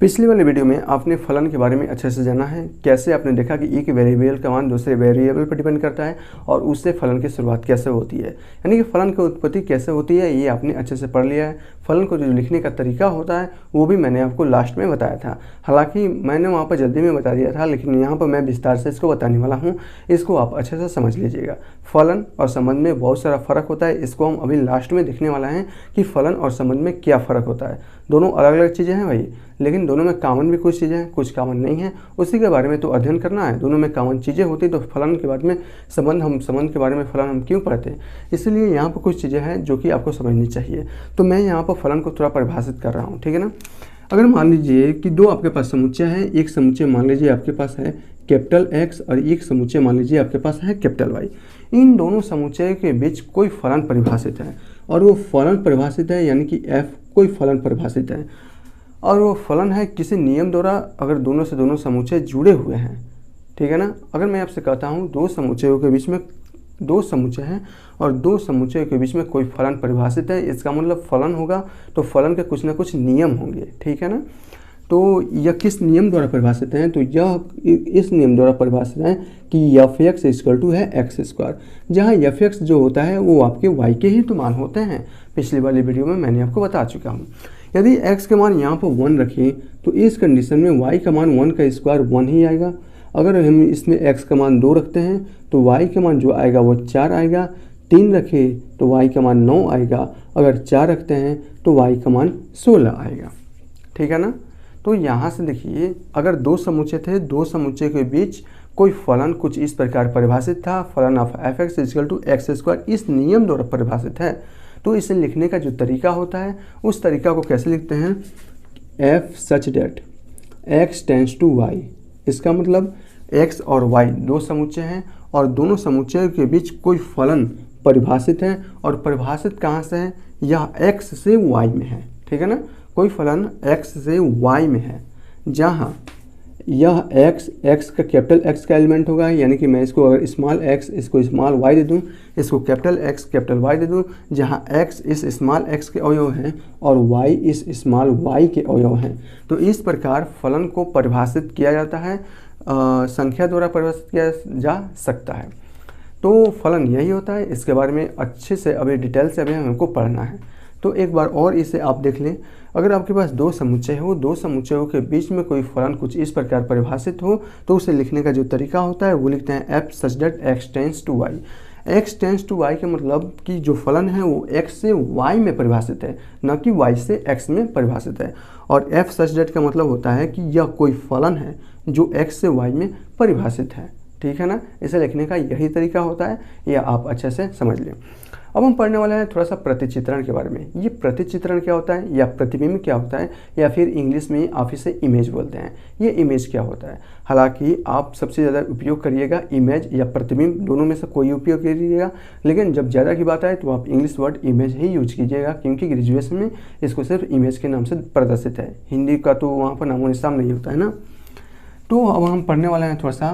पिछली वाली वीडियो में आपने फलन के बारे में अच्छे से जाना है। कैसे आपने देखा कि एक वेरिएबल का मान दूसरे वेरिएबल पर डिपेंड करता है और उससे फलन की शुरुआत कैसे होती है, यानी कि फलन की उत्पत्ति कैसे होती है, ये आपने अच्छे से पढ़ लिया है। फलन को जो लिखने का तरीका होता है वो भी मैंने आपको लास्ट में बताया था। हालांकि मैंने वहाँ पर जल्दी में बता दिया था, लेकिन यहाँ पर मैं विस्तार से इसको बताने वाला हूँ। इसको आप अच्छे से समझ लीजिएगा। फलन और संबंध में बहुत सारा फ़र्क होता है। इसको हम अभी लास्ट में देखने वाला हैं कि फलन और संबंध में क्या फ़र्क होता है। दोनों अलग अलग चीज़ें हैं भाई, लेकिन दोनों में कॉमन भी कुछ चीज़ें हैं, कुछ कॉमन नहीं है। उसी के बारे में तो अध्ययन करना है। दोनों में कॉमन चीज़ें होती तो फलन के बारे में संबंध के बारे में फलन हम क्यों पढ़ते हैं। इसलिए यहाँ पर कुछ चीज़ें हैं जो कि आपको समझनी चाहिए। तो मैं यहाँ पर फलन को थोड़ा परिभाषित कर रहा हूँ, ठीक है ना। अगर मान लीजिए कि दो आपके पास समुच्चय है, एक समुच्चय मान लीजिए आपके पास है कैपिटल X और एक समुच्चय मान लीजिए आपके पास है कैपिटल Y। इन दोनों समुच्चय के बीच कोई फलन परिभाषित है और वो फलन परिभाषित है, यानी कि f कोई फलन परिभाषित है और वो फलन है किसी नियम द्वारा अगर दोनों से दोनों समुच्चय जुड़े हुए हैं, ठीक है ना। अगर मैं आपसे कहता हूँ दो समुच्चयों के बीच में दो समुच्चय हैं और दो समुच्चयों के बीच में कोई फलन परिभाषित है, इसका मतलब फलन होगा तो फलन के कुछ ना कुछ नियम होंगे, ठीक है ना। तो यह किस नियम द्वारा परिभाषित हैं, तो यह इस नियम द्वारा परिभाषित है कि f(x) है x², जहाँ f(x) जो होता है वो आपके y के ही तो मान होते हैं। पिछली वाली वीडियो में मैंने आपको बता चुका हूँ। यदि x का मान यहाँ पर 1 रखें तो इस कंडीशन में y का मान 1 का स्क्वायर 1 ही आएगा। अगर हम इसमें x का मान 2 रखते हैं तो y का मान जो आएगा वो 4 आएगा। 3 रखें तो y का मान 9 आएगा। अगर 4 रखते हैं तो y का मान 16 आएगा, ठीक है ना। तो यहाँ से देखिए, अगर दो समुच्चय थे, दो समुच्चय के बीच कोई फलन कुछ इस प्रकार परिभाषित था, फलन ऑफ f(x) x², इस नियम द्वारा परिभाषित है। तो इसे लिखने का जो तरीका होता है उस तरीका को कैसे लिखते हैं, f such that x tends to y। इसका मतलब x और y दो समुच्चय हैं और दोनों समुच्चयों के बीच कोई फलन परिभाषित है और परिभाषित कहाँ से है, यह x से y में है, ठीक है ना। कोई फलन x से y में है जहाँ यह x का कैपिटल X का एलिमेंट होगा, यानी कि मैं इसको अगर स्मॉल x इसको स्मॉल y दे दूँ, इसको कैपिटल X कैपिटल Y दे दूँ, जहाँ x इस स्मॉल x के अवयव हैं और y इस स्मॉल y के अवयव हैं। तो इस प्रकार फलन को परिभाषित किया जाता है, संख्या द्वारा परिभाषित किया जा सकता है। तो फलन यही होता है। इसके बारे में अच्छे से अभी डिटेल से अभी हमको पढ़ना है। तो एक बार और इसे आप देख लें। अगर आपके पास दो समुच्चय हो, दो समुच्चयों के बीच में कोई फलन कुछ इस प्रकार परिभाषित हो तो उसे लिखने का जो तरीका होता है वो लिखते हैं f such that x tends to y। x tends to y के मतलब कि जो फलन है वो x से y में परिभाषित है, न कि y से x में परिभाषित है। और f such that का मतलब होता है कि यह कोई फलन है जो x से y में परिभाषित है, ठीक है ना। इसे लिखने का यही तरीका होता है, यह आप अच्छे से समझ लें। अब हम पढ़ने वाले हैं थोड़ा सा प्रतिचित्रण के बारे में। ये प्रतिचित्रण क्या होता है या प्रतिबिंब क्या होता है, या फिर इंग्लिश में आप इसे इमेज बोलते हैं। ये इमेज क्या होता है। हालांकि आप सबसे ज़्यादा उपयोग करिएगा इमेज या प्रतिबिंब, दोनों में से कोई उपयोग कीजिएगा, लेकिन जब ज़्यादा की बात आए तो आप इंग्लिश वर्ड इमेज ही यूज कीजिएगा, क्योंकि ग्रेजुएशन में इसको सिर्फ इमेज के नाम से प्रदर्शित है। हिंदी का तो वहाँ पर नामो निशान नहीं होता है ना। तो अब हम पढ़ने वाले हैं थोड़ा सा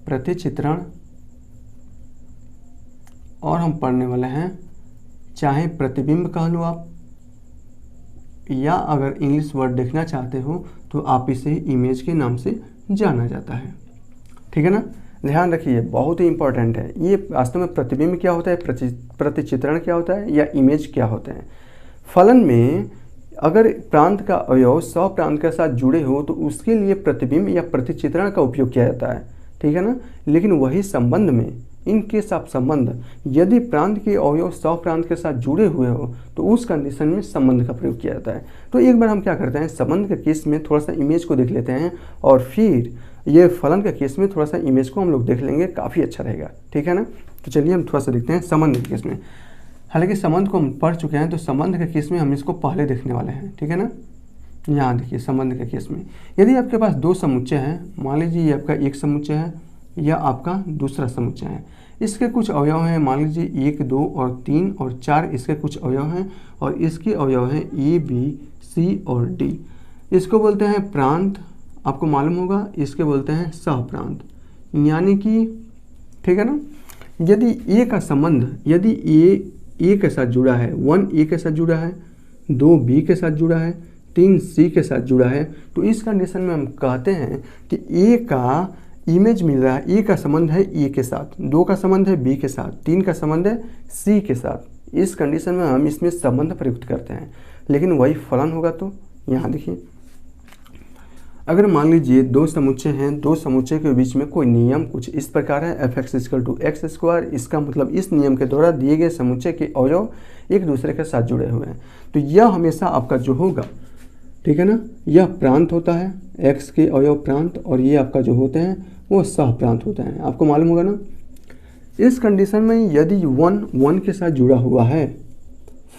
प्रतिचित्रण, और हम पढ़ने वाले हैं चाहे प्रतिबिंब कह लो आप, या अगर इंग्लिश वर्ड देखना चाहते हो तो आप इसे इमेज के नाम से जाना जाता है, ठीक है ना। ध्यान रखिए, बहुत ही इंपॉर्टेंट है ये। वास्तव में प्रतिबिंब क्या होता है, प्रतिचित्रण क्या होता है, या इमेज क्या होते हैं। फलन में अगर प्रांत का अवयव सह प्रांत के साथ जुड़े हो तो उसके लिए प्रतिबिंब या प्रतिचित्रण का उपयोग किया जाता है, ठीक है ना। लेकिन वही संबंध में, इन केस ऑफ संबंध, यदि प्रांत के अवयव सह प्रांत के साथ जुड़े हुए हो तो उस कंडीशन में संबंध का प्रयोग किया जाता है। तो एक बार हम क्या करते हैं, संबंध के केस में थोड़ा सा इमेज को देख लेते हैं और फिर ये फलन के केस में थोड़ा सा इमेज को हम लोग देख लेंगे, काफ़ी अच्छा रहेगा, ठीक है ना। तो चलिए हम थोड़ा सा देखते हैं संबंध के केस में। हालांकि संबंध को हम पढ़ चुके हैं, तो संबंध के केस में हम इसको पहले देखने वाले हैं, ठीक है ना। यहाँ देखिए संबंध के केस में, यदि आपके पास दो समुच्चय हैं, मान लीजिए ये आपका एक समुच्चय है या आपका दूसरा समुच्चय है, इसके कुछ अवयव हैं, मान लीजिए 1, 2 और 3 और 4 इसके कुछ अवयव हैं और इसके अवयव हैं A, B, C और D। इसको बोलते हैं प्रांत, आपको मालूम होगा, इसके बोलते हैं सहप्रांत, यानी कि, ठीक है ना। यदि A का संबंध, यदि A के साथ जुड़ा है, 1 A के साथ जुड़ा है, 2 B के साथ जुड़ा है, 3 C के साथ जुड़ा है, तो इस कंडीशन में हम कहते हैं कि A का इमेज मिल रहा है, A का संबंध है A के साथ, 2 का संबंध है B के साथ, 3 का संबंध है C के साथ। इस कंडीशन में हम इसमें संबंध प्रयुक्त करते हैं, लेकिन वही फलन होगा। तो यहाँ देखिए, अगर मान लीजिए 2 समुच्चय हैं, 2 समुच्चय के बीच में कोई नियम कुछ इस प्रकार है, f(x)=x²। इसका मतलब इस नियम के द्वारा दिए गए समुच्चय के अवयव एक दूसरे के साथ जुड़े हुए हैं, तो यह हमेशा आपका जो होगा, ठीक है ना, यह प्रांत होता है, x के अवयव प्रांत, और ये आपका जो होते हैं वो सह प्रांत होते हैं, आपको मालूम होगा ना। इस कंडीशन में यदि 1 के साथ जुड़ा हुआ है,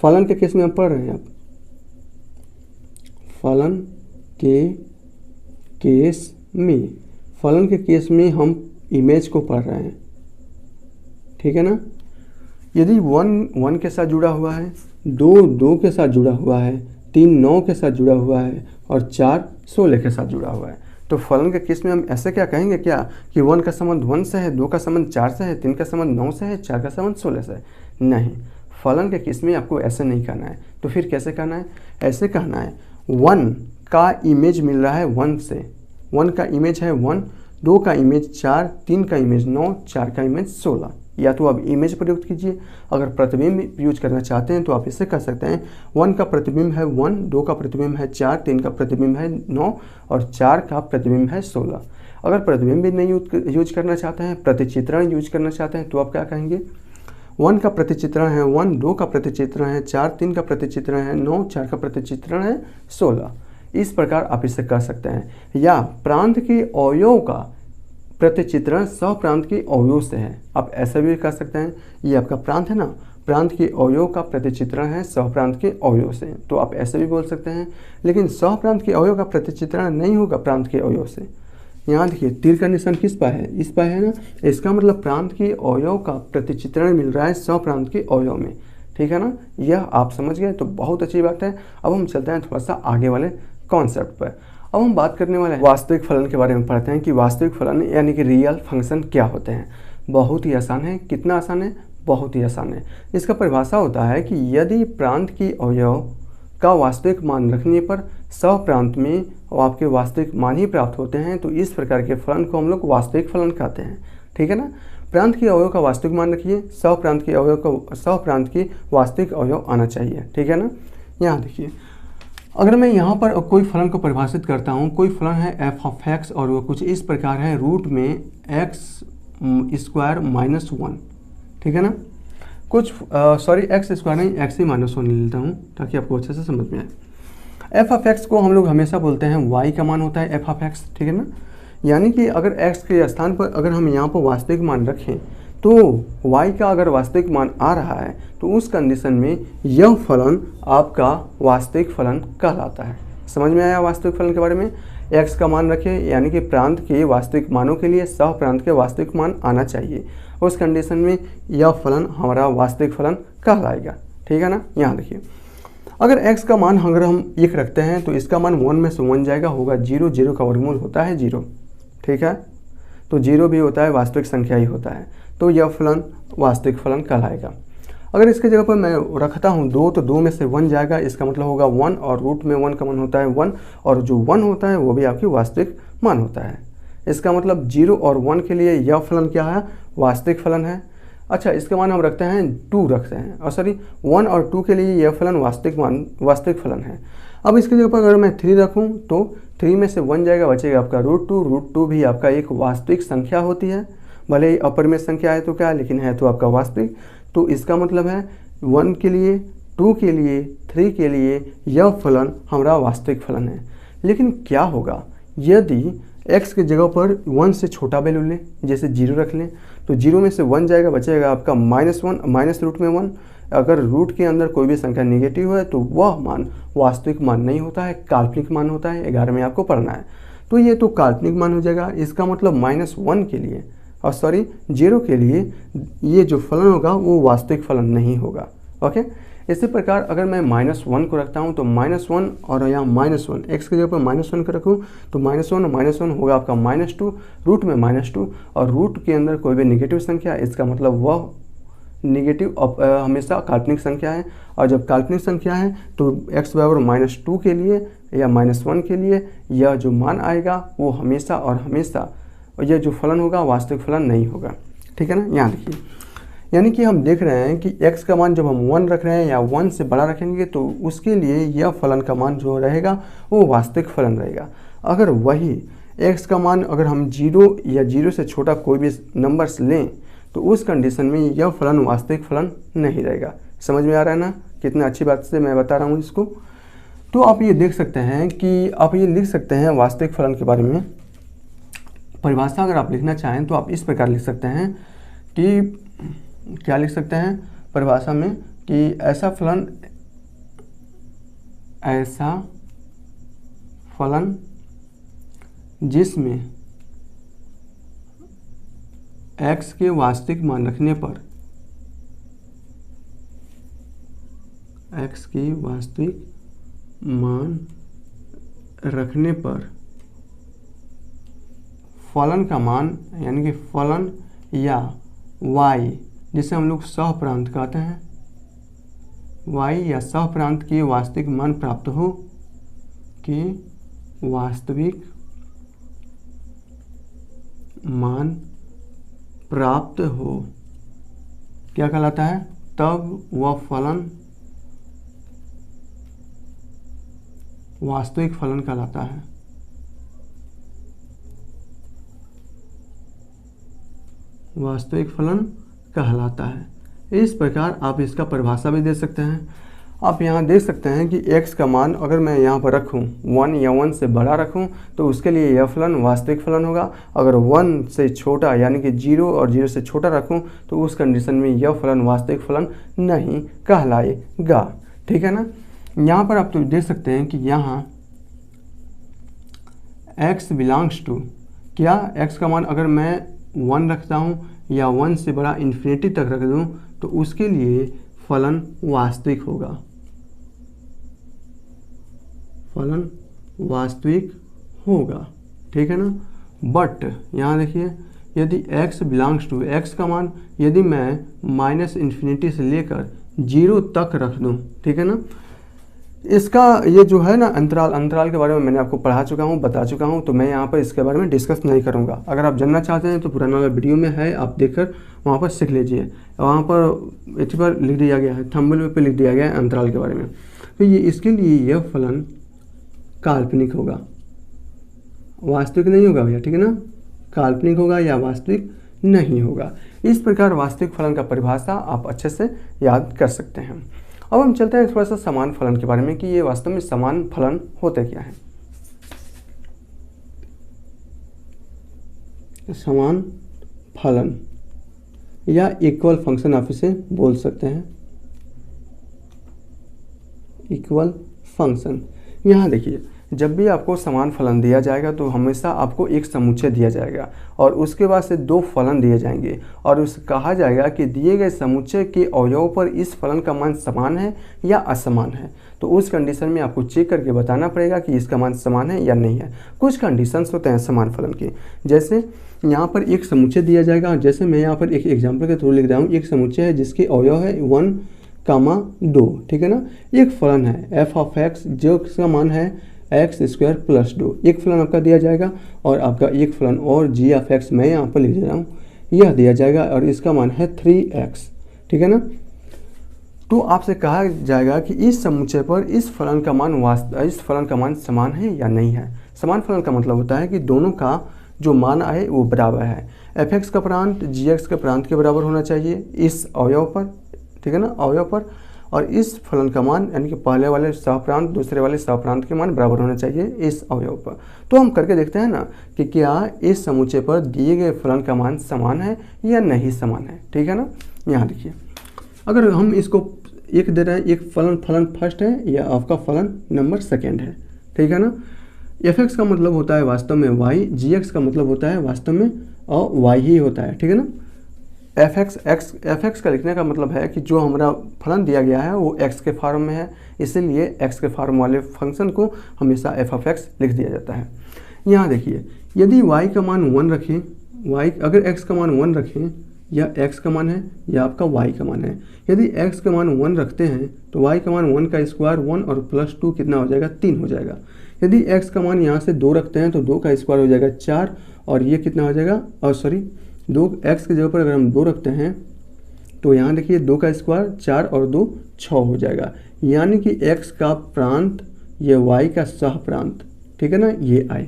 फलन के केस में हम पढ़ रहे हैं, आप फलन के केस में हम इमेज को पढ़ रहे हैं, ठीक है ना। यदि 1 के साथ जुड़ा हुआ है, 2 के साथ जुड़ा हुआ है, 3 9 के साथ जुड़ा हुआ है, और 4 16 के साथ जुड़ा हुआ है, तो फलन के केस में हम ऐसे क्या कहेंगे क्या कि 1 का संबंध 1 से है, 2 का संबंध 4 से है, 3 का संबंध 9 से है, 4 का संबंध 16 से है। नहीं, फलन के केस में आपको ऐसे नहीं कहना है। तो फिर कैसे कहना है? ऐसे कहना है 1 का इमेज मिल रहा है 1 से, 1 का इमेज है 1, 2 का इमेज 4, 3 का इमेज 9, 4 का इमेज 16। या तो आप इमेज प्रयुक्त कीजिए, अगर प्रतिबिंब यूज करना चाहते हैं तो आप इसे कर सकते हैं 1 का प्रतिबिंब है 1, 2 का प्रतिबिंब है 4, 3 का प्रतिबिंब है 9 और 4 का प्रतिबिंब है 16। अगर प्रतिबिंब भी नहीं यूज करना चाहते हैं, प्रतिचित्रण यूज करना चाहते हैं, तो आप क्या कहेंगे 1 का प्रतिचित्रण है 1, 2 का प्रतिचित्रण है 4, 3 का प्रतिचित्रण है 9, 4 का प्रतिचित्रण है 16। इस प्रकार आप इसे कर सकते हैं। या प्रांत के अवयव का प्रतिचित्रण सह प्रांत के अवयव से है, आप ऐसा भी कर सकते हैं। ये आपका प्रांत है ना, प्रांत के अवयव का प्रतिचित्रण है सह प्रांत के अवयव से, तो आप ऐसे भी बोल सकते हैं। लेकिन सह प्रांत के अवयव का प्रतिचित्रण नहीं होगा प्रांत के अवयव से। यहाँ देखिए तीर का निशान किस पाए है? इस पाए है ना, इसका मतलब प्रांत के अवयव का प्रतिचित्रण मिल रहा है सह प्रांत के अवयव में, ठीक है ना। यह आप समझ गए तो बहुत अच्छी बात है। अब हम चलते हैं थोड़ा सा आगे वाले कॉन्सेप्ट पर। अब हम बात करने वाले हैं वास्तविक फलन के बारे में पढ़ते हैं कि वास्तविक फलन यानी कि रियल फंक्शन क्या होते हैं। बहुत ही आसान है। कितना आसान है? बहुत ही आसान है। इसका परिभाषा होता है कि यदि प्रांत की अवयव का वास्तविक मान रखने पर सह प्रांत में आपके वास्तविक मान ही प्राप्त होते हैं, तो इस प्रकार के फलन को हम लोग वास्तविक फलन कहते हैं, ठीक है ना। प्रांत के अवयव का वास्तविक मान रखिए, सह प्रांत के अवयव का सह प्रांत की वास्तविक अवयव आना चाहिए, ठीक है ना। यहाँ देखिए, अगर मैं यहाँ पर कोई फलन को परिभाषित करता हूँ, कोई फलन है f(x) और वो कुछ इस प्रकार है रूट में x² -1, ठीक है ना। कुछ x² नहीं, x ही -1 ले लेता हूँ ताकि आपको अच्छे से समझ में आए। f(x) को हम लोग हमेशा बोलते हैं y का मान होता है f(x), ठीक है ना। यानी कि अगर x के स्थान पर अगर हम यहाँ पर वास्तविक मान रखें तो y का अगर वास्तविक मान आ रहा है तो उस कंडीशन में यह फलन आपका वास्तविक फलन कहलाता है। समझ में आया वास्तविक फलन के बारे में? x का मान रखें यानी कि प्रांत के वास्तविक मानों के लिए सह प्रांत के वास्तविक मान आना चाहिए, उस कंडीशन में यह फलन हमारा वास्तविक फलन कहलाएगा, ठीक है ना। यहाँ देखिए, अगर x का मान अगर हम 1 रखते हैं तो इसका मान 1 में से 1 जाएगा, होगा 0, 0 का वर्गमूल होता है 0, ठीक है। तो 0 भी होता है, वास्तविक संख्या ही होता है, तो यह फलन वास्तविक फलन कहलाएगा। अगर इसके जगह पर मैं रखता हूँ 2 तो 2 में से 1 जाएगा, इसका मतलब होगा 1, और रूट में 1 का मान होता है 1, और जो 1 होता है वो भी आपकी वास्तविक मान होता है। इसका मतलब 0 और 1 के लिए यह फलन क्या है? वास्तविक फलन है। अच्छा, इसका मान हम रखते हैं 2 रखते हैं, और सॉरी 1 और 2 के लिए यह फलन वास्तविक फलन है। अब इसके जगह पर अगर मैं 3 रखूँ तो 3 में से 1 जाएगा, बचेगा आपका √2। √2 भी आपका एक वास्तविक संख्या होती है, भले ही अपरिमेय संख्या है तो क्या, लेकिन है तो आपका वास्तविक। तो इसका मतलब है 1 के लिए, 2 के लिए, 3 के लिए यह फलन हमारा वास्तविक फलन है। लेकिन क्या होगा यदि x की जगह पर 1 से छोटा वैल्यू लें, जैसे 0 रख लें, तो 0 में से 1 जाएगा, बचेगा आपका -1, माइनस रूट में 1। अगर रूट के अंदर कोई भी संख्या नेगेटिव है तो वह मान वास्तविक मान नहीं होता है, काल्पनिक मान होता है। 11 में आपको पढ़ना है, तो ये तो काल्पनिक मान हो जाएगा। इसका मतलब -1 के लिए और सॉरी 0 के लिए ये जो फलन होगा वो वास्तविक फलन नहीं होगा, ओके। इसी प्रकार अगर मैं -1 को रखता हूँ तो -1 और यहाँ -1, x की जगह पर -1 को रखूँ तो -1 और -1 होगा आपका -2, रूट में -2, और रूट के अंदर कोई भी नेगेटिव संख्या, इसका मतलब वह नेगेटिव हमेशा काल्पनिक संख्या है। और जब काल्पनिक संख्या है तो x बराबर -2 के लिए या -1 के लिए यह जो मान आएगा वो हमेशा और हमेशा यह जो फलन होगा वास्तविक फलन नहीं होगा। ठीक है ना। यहाँ देखिए, यानी कि हम देख रहे हैं कि x का मान जब हम 1 रख रहे हैं या 1 से बड़ा रखेंगे तो उसके लिए यह फलन का मान जो रहेगा वो वास्तविक फलन रहेगा। अगर वही x का मान अगर हम 0 या 0 से छोटा कोई भी नंबर्स लें तो उस कंडीशन में यह फलन वास्तविक फलन नहीं रहेगा। समझ में आ रहा है ना, कितना अच्छी बात से मैं बता रहा हूँ इसको। तो आप ये देख सकते हैं कि आप ये लिख सकते हैं वास्तविक फलन के बारे में परिभाषा अगर आप लिखना चाहें तो आप इस प्रकार लिख सकते हैं कि क्या लिख सकते हैं परिभाषा में कि ऐसा फलन जिसमें x के वास्तविक मान रखने पर x के वास्तविक मान रखने पर फलन का मान यानी कि फलन या y जिसे हम लोग सहप्रांत कहते हैं, y या सहप्रांत के वास्तविक मान प्राप्त हो कि वास्तविक मान प्राप्त हो क्या कहलाता है, तब वह फलन वास्तविक फलन कहलाता है। वास्तविक फलन कहलाता है। इस प्रकार आप इसका परिभाषा भी दे सकते हैं। आप यहाँ देख सकते हैं कि x का मान अगर मैं यहाँ पर रखूँ 1 या 1 से बड़ा रखूँ तो उसके लिए यह फलन वास्तविक फलन होगा। अगर 1 से छोटा यानी कि 0 और 0 से छोटा रखूँ तो उस कंडीशन में यह फलन वास्तविक फलन नहीं कहलाएगा। ठीक है ना। यहाँ पर आप तो देख सकते हैं कि यहाँ x बिलोंग्स टू क्या, x का मान अगर मैं 1 रखता हूँ या 1 से बड़ा इन्फिनिटी तक रख दूँ तो उसके लिए फलन वास्तविक होगा, फलन वास्तविक होगा। ठीक है ना। बट यहाँ देखिए यदि x बिलोंग्स टू x का मान यदि मैं -इन्फिनिटी से लेकर 0 तक रख दूँ, ठीक है ना, इसका ये जो है ना अंतराल के बारे में मैंने आपको पढ़ा चुका हूँ, बता चुका हूँ, तो मैं यहाँ पर इसके बारे में डिस्कस नहीं करूँगा। अगर आप जानना चाहते हैं तो पुराना वाला वीडियो में है, आप देखकर वहाँ पर सीख लीजिए। वहाँ पर इस पर लिख दिया गया है, थंबनेल पे लिख दिया गया है अंतराल के बारे में। तो ये इसके लिए यह फलन काल्पनिक होगा, वास्तविक नहीं होगा भैया। ठीक है ना, काल्पनिक होगा या वास्तविक नहीं होगा। इस प्रकार वास्तविक फलन का परिभाषा आप अच्छे से याद कर सकते हैं। अब हम चलते हैं थोड़ा सा समान फलन के बारे में कि ये वास्तव में समान फलन होते क्या हैं। समान फलन या इक्वल फंक्शन आप इसे बोल सकते हैं, इक्वल फंक्शन। यहाँ देखिए जब भी आपको समान फलन दिया जाएगा तो हमेशा आपको एक समुच्चय दिया जाएगा और उसके बाद से 2 फलन दिए जाएंगे और उसे कहा जाएगा कि दिए गए समुच्चय के अवयव पर इस फलन का मान समान है या असमान है। तो उस कंडीशन में आपको चेक करके बताना पड़ेगा कि इसका मान समान है या नहीं है। कुछ कंडीशंस होते हैं समान फलन के, जैसे यहाँ पर एक समुच्चय दिया जाएगा। जैसे मैं यहाँ पर एक एग्जाम्पल के थ्रू लिख रहा हूँ, एक समुच्चय है जिसके अवयव है 1,2। ठीक है ना। एक फलन है f(x) जो इसका मान है x² + 2। एक फलन आपका दिया जाएगा और आपका एक फलन और g(x) मैं यहाँ पर लिख दे रहा हूँ, यह दिया जाएगा और इसका मान है 3x। ठीक है ना। तो आपसे कहा जाएगा कि इस समुच्चय पर इस फलन का मान समान है या नहीं है। समान फलन का मतलब होता है कि दोनों का जो मान आए वो बराबर है। f(x) का प्रांत g(x) के प्रांत के बराबर होना चाहिए इस अवयव पर। ठीक है ना, अवयव पर। और इस फलन का मान यानी कि पहले वाले सहप्रांत दूसरे वाले सहप्रांत के मान बराबर होना चाहिए इस अवयव पर। तो हम करके देखते हैं ना कि क्या इस समुच्चय पर दिए गए फलन का मान समान है या नहीं समान है। ठीक है ना। यहाँ देखिए अगर हम इसको एक दे रहे हैं, एक फलन फर्स्ट है या आपका फलन नंबर सेकेंड है। ठीक है ना। f(x) का मतलब होता है वास्तव में y, g(x) का मतलब होता है वास्तव में और y ही होता है। ठीक है ना। f(x) का लिखने का मतलब है कि जो हमारा फलन दिया गया है वो x के फॉर्म में है, इसीलिए x के फॉर्म वाले फंक्शन को हमेशा f(x) लिख दिया जाता है। यहाँ देखिए यदि y का मान 1 रखें, अगर x का मान 1 रखें या x का मान है या आपका y का मान है। यदि x का मान 1 रखते हैं तो y का मान 1 का स्क्वायर 1 और प्लस 2 कितना हो जाएगा 3 हो जाएगा। यदि x का मान यहाँ से 2 रखते हैं तो 2 का स्क्वायर हो जाएगा 4 और ये कितना हो जाएगा, और सॉरी 2x की जगह पर अगर हम 2 रखते हैं तो यहाँ देखिए 2 का स्क्वायर 4 और 2 6 हो जाएगा। यानी कि x का प्रांत ये y का सह प्रांत, ठीक है ना, ये आए,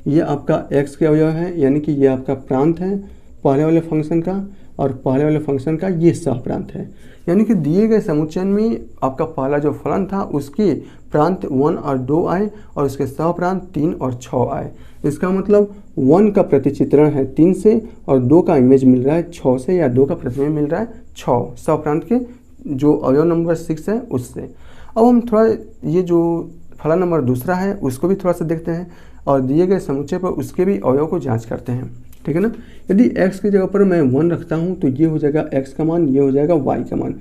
ये आपका x के अवयव है, यानी कि ये आपका प्रांत है पहले वाले फंक्शन का, और पहले वाले फंक्शन का ये सह प्रांत है। यानी कि दिए गए समुच्चय में आपका पहला जो फलन था उसके प्रांत 1 और 2 आए और उसके सह प्रांत 3 और 6 आए। इसका मतलब 1 का प्रतिचित्रण है 3 से और 2 का इमेज मिल रहा है 6 से, या 2 का प्रतिबिंब मिल रहा है 6 सह प्रांत के जो अवयव नंबर 6 है उससे। अब हम थोड़ा ये जो फलन नंबर दूसरा है उसको भी थोड़ा सा देखते हैं और दिए गए समुच्चय पर उसके भी अवयव को जांच करते हैं, ठीक है ना। यदि x की जगह पर मैं 1 रखता हूँ तो ये हो जाएगा x का मान, ये हो जाएगा y का मान।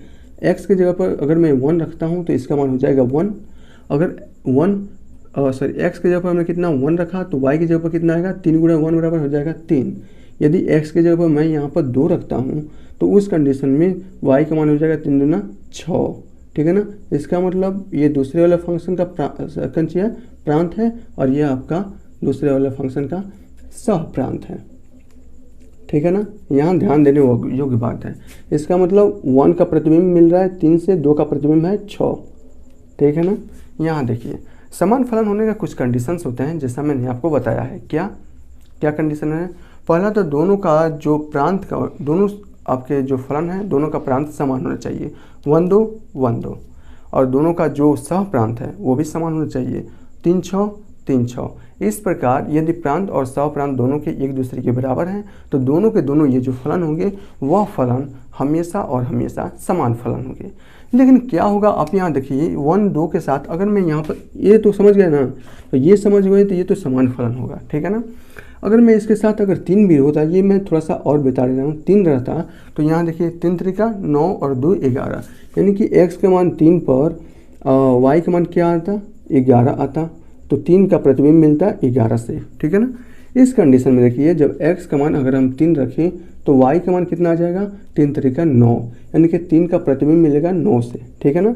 x की जगह पर अगर मैं 1 रखता हूँ तो इसका मान हो जाएगा 1। अगर x की जगह पर हमने कितना 1 रखा तो y की जगह पर कितना आएगा, 3 गुणा 1 बराबर हो जाएगा 3। यदि x की जगह पर मैं यहाँ पर 2 रखता हूँ तो उस कंडीशन में y का मान हो जाएगा 3 गुना 6, ठीक है ना। इसका मतलब ये दूसरे वाले फंक्शन का कंचिया प्रांत है और ये आपका दूसरे वाले फंक्शन का सह प्रांत है, ठीक है ना। यहाँ ध्यान देने योग्य बात है। इसका मतलब 1 का प्रतिबिंब मिल रहा है 3 से, 2 का प्रतिबिंब है 6, ठीक है ना। यहाँ देखिए समान फलन होने का कुछ कंडीशंस होते हैं जैसा मैंने आपको बताया है। क्या क्या कंडीशन है? पहला तो दोनों का जो प्रांत का, दोनों आपके जो फलन है दोनों का प्रांत समान होना चाहिए, 1 2 1 2, और दोनों का जो सह प्रांत है वो भी समान होना चाहिए, 3 6 3 6। इस प्रकार यदि प्रांत और सह प्रांत दोनों के एक दूसरे के बराबर हैं तो दोनों के दोनों ये जो फलन होंगे वह फलन हमेशा और हमेशा समान फलन होंगे। लेकिन क्या होगा, आप यहाँ देखिए 1 2 के साथ अगर मैं यहाँ पर, ये तो समझ गए ना, तो ये समझ गए तो ये तो समान फलन होगा, ठीक है ना। अगर मैं इसके साथ अगर 3 भी होता, ये मैं थोड़ा सा और बता रहा हूँ, 3 रहता तो यहाँ देखिए 3 त्रिका 9 और 2 11, यानी कि x के मान 3 पर y का मान क्या आता, 11 आता, तो 3 का प्रतिबिंब मिलता है 11 से, ठीक है ना। इस कंडीशन में देखिए जब x का मान अगर हम 3 रखें तो y का मान कितना आ जाएगा, 3 त्रिका 9, यानी कि 3 का प्रतिबिंब मिलेगा 9 से, ठीक है ना।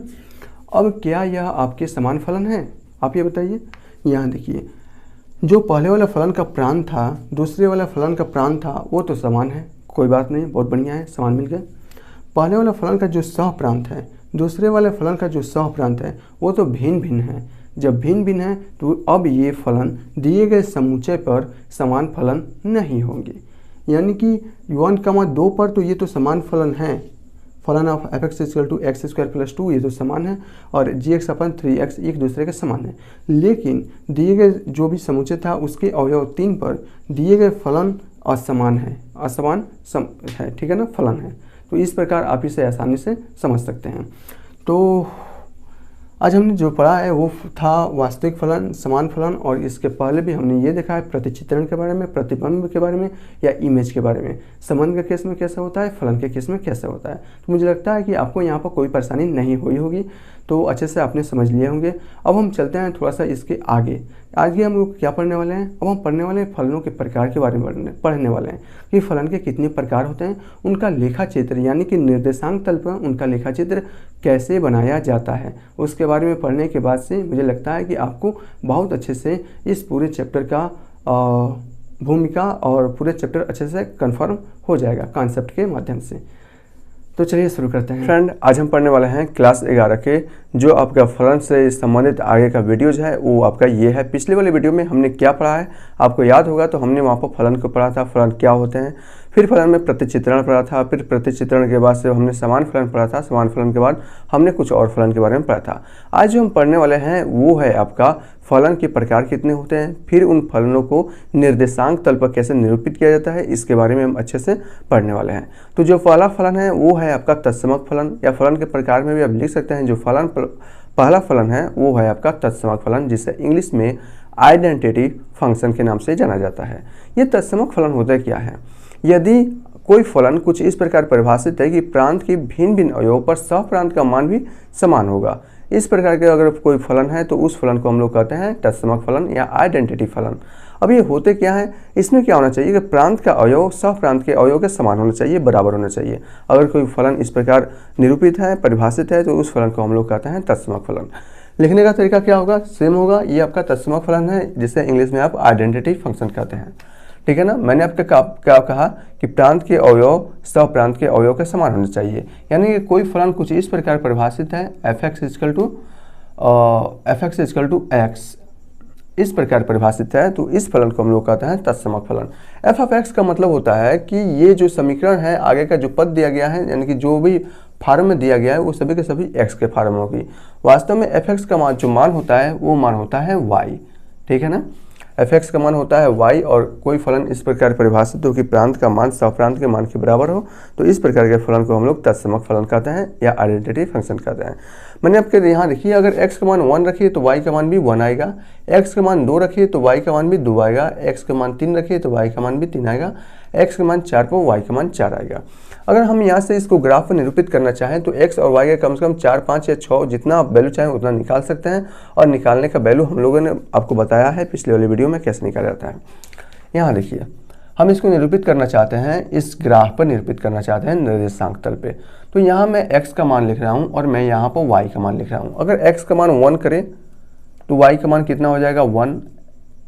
अब क्या यह आपके समान फलन है, आप ये बताइए। यहाँ देखिए जो पहले वाला फलन का प्रांत था दूसरे वाला फलन का प्रांत था वो तो समान है, कोई बात नहीं, बहुत बढ़िया है, समान मिल गए। पहले वाला फलन का जो सह प्रांत है दूसरे वाले फलन का जो सह प्रांत है वो तो भिन्न भिन्न है। जब भिन्न भिन्न है तो अब ये फलन दिए गए समुच्चय पर समान फलन नहीं होंगे, यानी कि 1,2 पर तो ये तो समान फलन है, फलन ऑफ f(x = x² + 2) ये तो समान है और gx/3x एक दूसरे के समान है। लेकिन दिए गए जो भी समुच्चय था उसके अवयव 3 पर दिए गए फलन असमान है, है, ठीक है ना, फलन है। तो इस प्रकार आप इसे आसानी से समझ सकते हैं। तो आज हमने जो पढ़ा है वो था वास्तविक फलन, समान फलन, और इसके पहले भी हमने ये देखा है प्रतिचित्रण के बारे में, प्रतिबिंब के बारे में या इमेज के बारे में, संबंध के केस में कैसे होता है, फलन के केस में कैसे होता है। तो मुझे लगता है कि आपको यहाँ पर कोई परेशानी नहीं हुई होगी, तो अच्छे से आपने समझ लिए होंगे। अब हम चलते हैं थोड़ा सा इसके आगे हम लोग क्या पढ़ने वाले हैं। अब हम पढ़ने वाले हैं फलनों के प्रकार के बारे में पढ़ने वाले हैं कि फलन के कितने प्रकार होते हैं, उनका लेखा चित्र यानी कि निर्देशांक तल पर उनका लेखा चित्र कैसे बनाया जाता है, उसके बारे में पढ़ने के बाद से मुझे लगता है कि आपको बहुत अच्छे से इस पूरे चैप्टर का भूमिका और पूरे चैप्टर अच्छे से कंफर्म हो जाएगा कॉन्सेप्ट के माध्यम से। तो चलिए शुरू करते हैं। फ्रेंड, आज हम पढ़ने वाले हैं क्लास 11 के जो आपका फलन से संबंधित आगे का वीडियोज है वो आपका ये है। पिछले वाले वीडियो में हमने क्या पढ़ा है आपको याद होगा, तो हमने वहाँ पर फलन को पढ़ा था, फलन क्या होते हैं, फिर फलन में प्रतिचित्रण पढ़ा था, फिर प्रतिचित्रण के बाद से हमने समान फलन पढ़ा था, समान फलन के बाद हमने कुछ और फलन के बारे में पढ़ा था। आज जो हम पढ़ने वाले हैं वो है आपका फलन के प्रकार कितने होते हैं, फिर उन फलनों को निर्देशांक तल पर कैसे निरूपित किया जाता है, इसके बारे में हम अच्छे से पढ़ने वाले हैं। तो जो पहला फलन है वो है आपका तत्समक फलन, या फलन के प्रकार में भी आप लिख सकते हैं। जो फलन पहला फलन है वो है आपका तत्समक फलन, जिसे इंग्लिश में आइडेंटिटी फंक्शन के नाम से जाना जाता है। ये तत्समक फलन होता क्या है? यदि कोई फलन कुछ इस प्रकार परिभाषित है कि प्रांत की भिन्न भिन्न अवयवों पर सह प्रांत का मान भी समान होगा, इस प्रकार के अगर कोई फलन है तो उस फलन को हम लोग कहते हैं तत्समक फलन या आइडेंटिटी फलन। अब ये होते क्या है, इसमें क्या होना चाहिए कि प्रांत का अवयव सह प्रांत के अवयव के समान होना चाहिए, बराबर होना चाहिए। अगर कोई फलन इस प्रकार निरूपित है, परिभाषित है, तो उस फलन को हम लोग कहते हैं तत्समक फलन। लिखने का तरीका क्या होगा, सेम होगा। ये आपका तत्समक फलन है, जिसे इंग्लिश में आप आइडेंटिटी फंक्शन कहते हैं, ठीक है ना। मैंने आपके क्या कहा कि प्रांत के अवयव सह प्रांत के अवयव के समान होने चाहिए, यानी कि कोई फलन कुछ इस प्रकार परिभाषित है, F X equal to X, इस प्रकार परिभाषित है, तो इस फलन को हम लोग कहते हैं तत्समक फलन। एफ ऑफ एक्स का मतलब होता है कि ये जो समीकरण है, आगे का जो पद दिया गया है, यानी कि जो भी फॉर्म में दिया गया है, वो सभी के सभी एक्स के फॉर्म होगी। वास्तव में एफ एक्स का जो मान होता है, वो मान होता है वाई, ठीक है ना। एफ एक्स का मान होता है वाई, और कोई फलन इस प्रकार परिभाषित हो कि प्रांत का मान सह प्रांत के मान के बराबर हो, तो इस प्रकार के फलन को हम लोग तत्समक फलन कहते हैं या आइडेंटिटी फंक्शन कहते हैं। मैंने आपके यहाँ देखिए, अगर x का मान 1 रखिए तो y का मान भी 1 आएगा, x का मान 2 रखिए तो y का मान भी 2 आएगा, x का मान 3 रखिए तो y का मान भी 3 आएगा, x का मान 4 पर y का मान 4 आएगा। अगर हम यहाँ से इसको ग्राफ पर निरूपित करना चाहें तो x और y का कम से कम 4, 5 या 6 जितना आप वैल्यू चाहें उतना निकाल सकते हैं, और निकालने का वैल्यू हम लोगों ने आपको बताया है पिछले वाली वीडियो में कैसे निकाला जाता है। यहाँ देखिए, हम इसको निरूपित करना चाहते हैं, इस ग्राफ पर निरूपित करना चाहते हैं निर्देशांक तल पे। तो यहाँ मैं x का मान लिख रहा हूँ और मैं यहाँ पर y का मान लिख रहा हूँ। अगर x का मान 1 करें तो y का मान कितना हो जाएगा, 1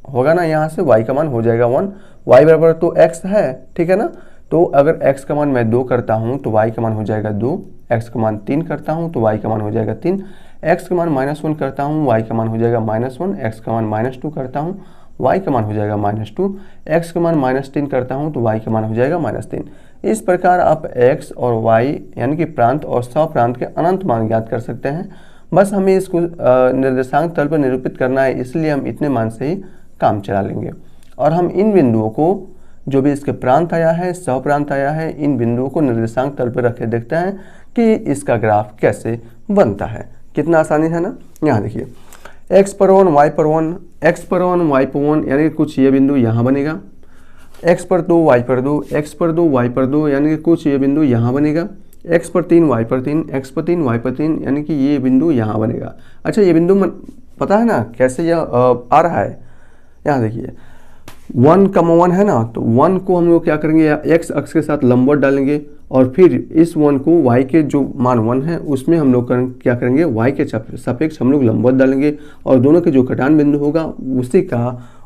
होगा ना। यहाँ से y का मान हो जाएगा 1, y बराबर तो x है, ठीक है ना। तो अगर x का मान मैं 2 करता हूँ तो y का मान हो जाएगा 2, x का मान 3 करता हूँ तो y का मान हो जाएगा 3, x का मान -1 करता हूँ, y का मान हो जाएगा -1, x का मान -2 करता हूँ, y का मान हो जाएगा -2, x का मान -3 करता हूँ तो y का मान हो जाएगा -3। इस प्रकार आप x और y यानी कि प्रांत और सह प्रांत के अनंत मान ज्ञात कर सकते हैं। बस हमें इसको निर्देशांक तल पर निरूपित करना है, इसलिए हम इतने मान से ही काम चला लेंगे। और हम इन बिंदुओं को, जो भी इसके प्रांत आया है, सह प्रांत आया है, इन बिंदुओं को निर्देशांक तल पर रखे देखते हैं कि इसका ग्राफ कैसे बनता है। कितना आसानी है ना। यहाँ देखिए, x पर 1 y पर 1, x पर 1 y पर 1 यानी कि कुछ ये बिंदु यहाँ बनेगा, x पर 2 y पर 2, x पर 2 y पर 2 यानी कि कुछ ये बिंदु यहाँ बनेगा, x पर 3 y पर 3, x पर 3 y पर 3 यानी कि ये बिंदु यहाँ बनेगा। अच्छा, ये बिंदु पता है ना कैसे यह आ रहा है। यहाँ देखिए 1,1 है ना, तो 1 को हम लोग क्या करेंगे, x अक्ष के साथ लंबवत डालेंगे, और फिर इस 1 को y के जो मान 1 है उसमें हम लोग क्या करेंगे, y के सापेक्ष हम लोग लंबवत डालेंगे, और दोनों के जो कटान बिंदु होगा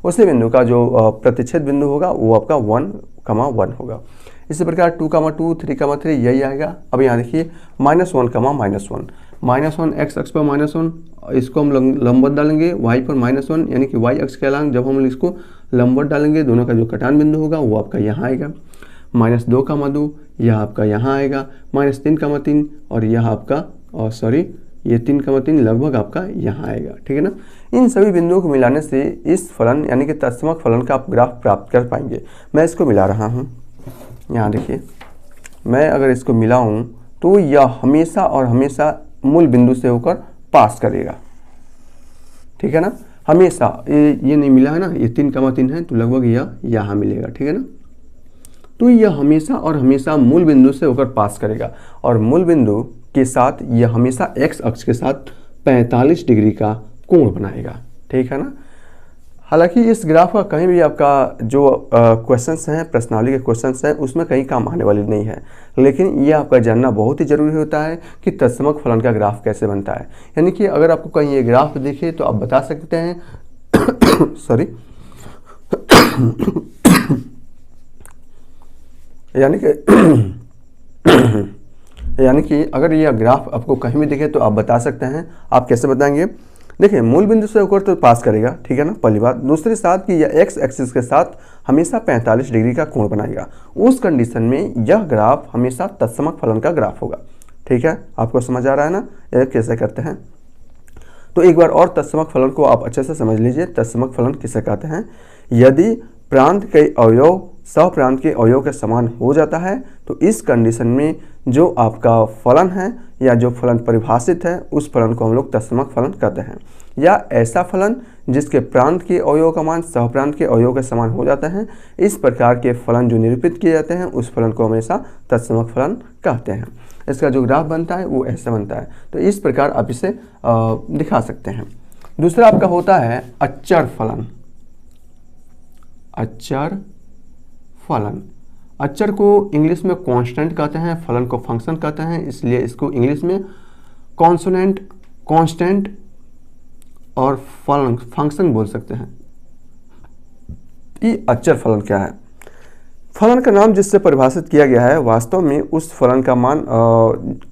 उसी बिंदु का जो प्रतिच्छेद बिंदु होगा वो आपका 1,1 होगा। इसी प्रकार 2,2, 3,3 यही आएगा। अब यहाँ देखिए -1, x अक्ष पर -1, इसको हम लंबवत डालेंगे, y पर -1 यानी कि y अक्ष के अलग जब हम इसको लंबवत डालेंगे, दोनों का जो कटान बिंदु होगा वो आपका यहाँ आएगा। -2,2 यह आपका यहाँ आएगा, -3,3 और यह आपका ये 3,3 लगभग आपका यहाँ आएगा, ठीक है ना। इन सभी बिंदुओं को मिलाने से इस फलन यानी कि तत्समक फलन का आप ग्राफ प्राप्त कर पाएंगे। मैं इसको मिला रहा हूँ। यहाँ देखिए, मैं अगर इसको मिलाऊँ तो यह हमेशा और हमेशा मूल बिंदु से होकर पास करेगा, ठीक है ना। हमेशा ये नहीं मिला है ना, ये 3,3 है तो लगभग यह यहाँ मिलेगा, ठीक है ना। तो यह हमेशा और हमेशा मूल बिंदु से होकर पास करेगा, और मूल बिंदु के साथ यह हमेशा x अक्ष के साथ 45 डिग्री का कोण बनाएगा, ठीक है ना। हालांकि इस ग्राफ का कहीं भी आपका जो क्वेश्चंस हैं, प्रश्नावली के क्वेश्चंस हैं, उसमें कहीं काम आने वाली नहीं है, लेकिन ये आपका जानना बहुत ही ज़रूरी होता है कि तत्समक फलन का ग्राफ कैसे बनता है। यानी कि अगर आपको कहीं ये ग्राफ दिखे तो आप बता सकते हैं यानी कि अगर यह ग्राफ आपको कहीं भी दिखे तो आप बता सकते हैं। आप कैसे बताएंगे, देखिए मूल बिंदु से होकर तो पास करेगा, ठीक है ना, पहली बात। दूसरी बात कि यह x एक्सिस के साथ हमेशा 45 डिग्री का कोण बनाएगा। उस कंडीशन में यह ग्राफ हमेशा तत्समक फलन का ग्राफ होगा, ठीक है। आपको समझ आ रहा है ना यह कैसे करते हैं। तो एक बार और तत्समक फलन को आप अच्छे से समझ लीजिए। तत्समक फलन किसे कहते हैं, यदि प्रांत के अवयव सह प्रांत के अवयव के समान हो जाता है तो इस कंडीशन में जो आपका फलन है या जो फलन परिभाषित है उस फलन को हम लोग तत्समक फलन कहते हैं। या ऐसा फलन जिसके प्रांत के अवयव का मान सह प्रांत के अवयव के समान हो जाता है, इस प्रकार के फलन जो निरूपित किए जाते हैं उस फलन को हमेशा तत्समक फलन कहते हैं। इसका जो ग्राफ बनता है वो ऐसा बनता है। तो इस प्रकार आप इसे दिखा सकते हैं। दूसरा आपका होता है अचर फलन। अचर फलन। अचर को इंग्लिश में कांस्टेंट कहते हैं, फलन को फंक्शन कहते हैं, इसलिए इसको इंग्लिश में कॉन्सोनेंट, कांस्टेंट और फलन फंक्शन बोल सकते हैं। ये अचर फलन क्या है? फलन का नाम जिससे परिभाषित किया गया है, वास्तव में उस फलन का मान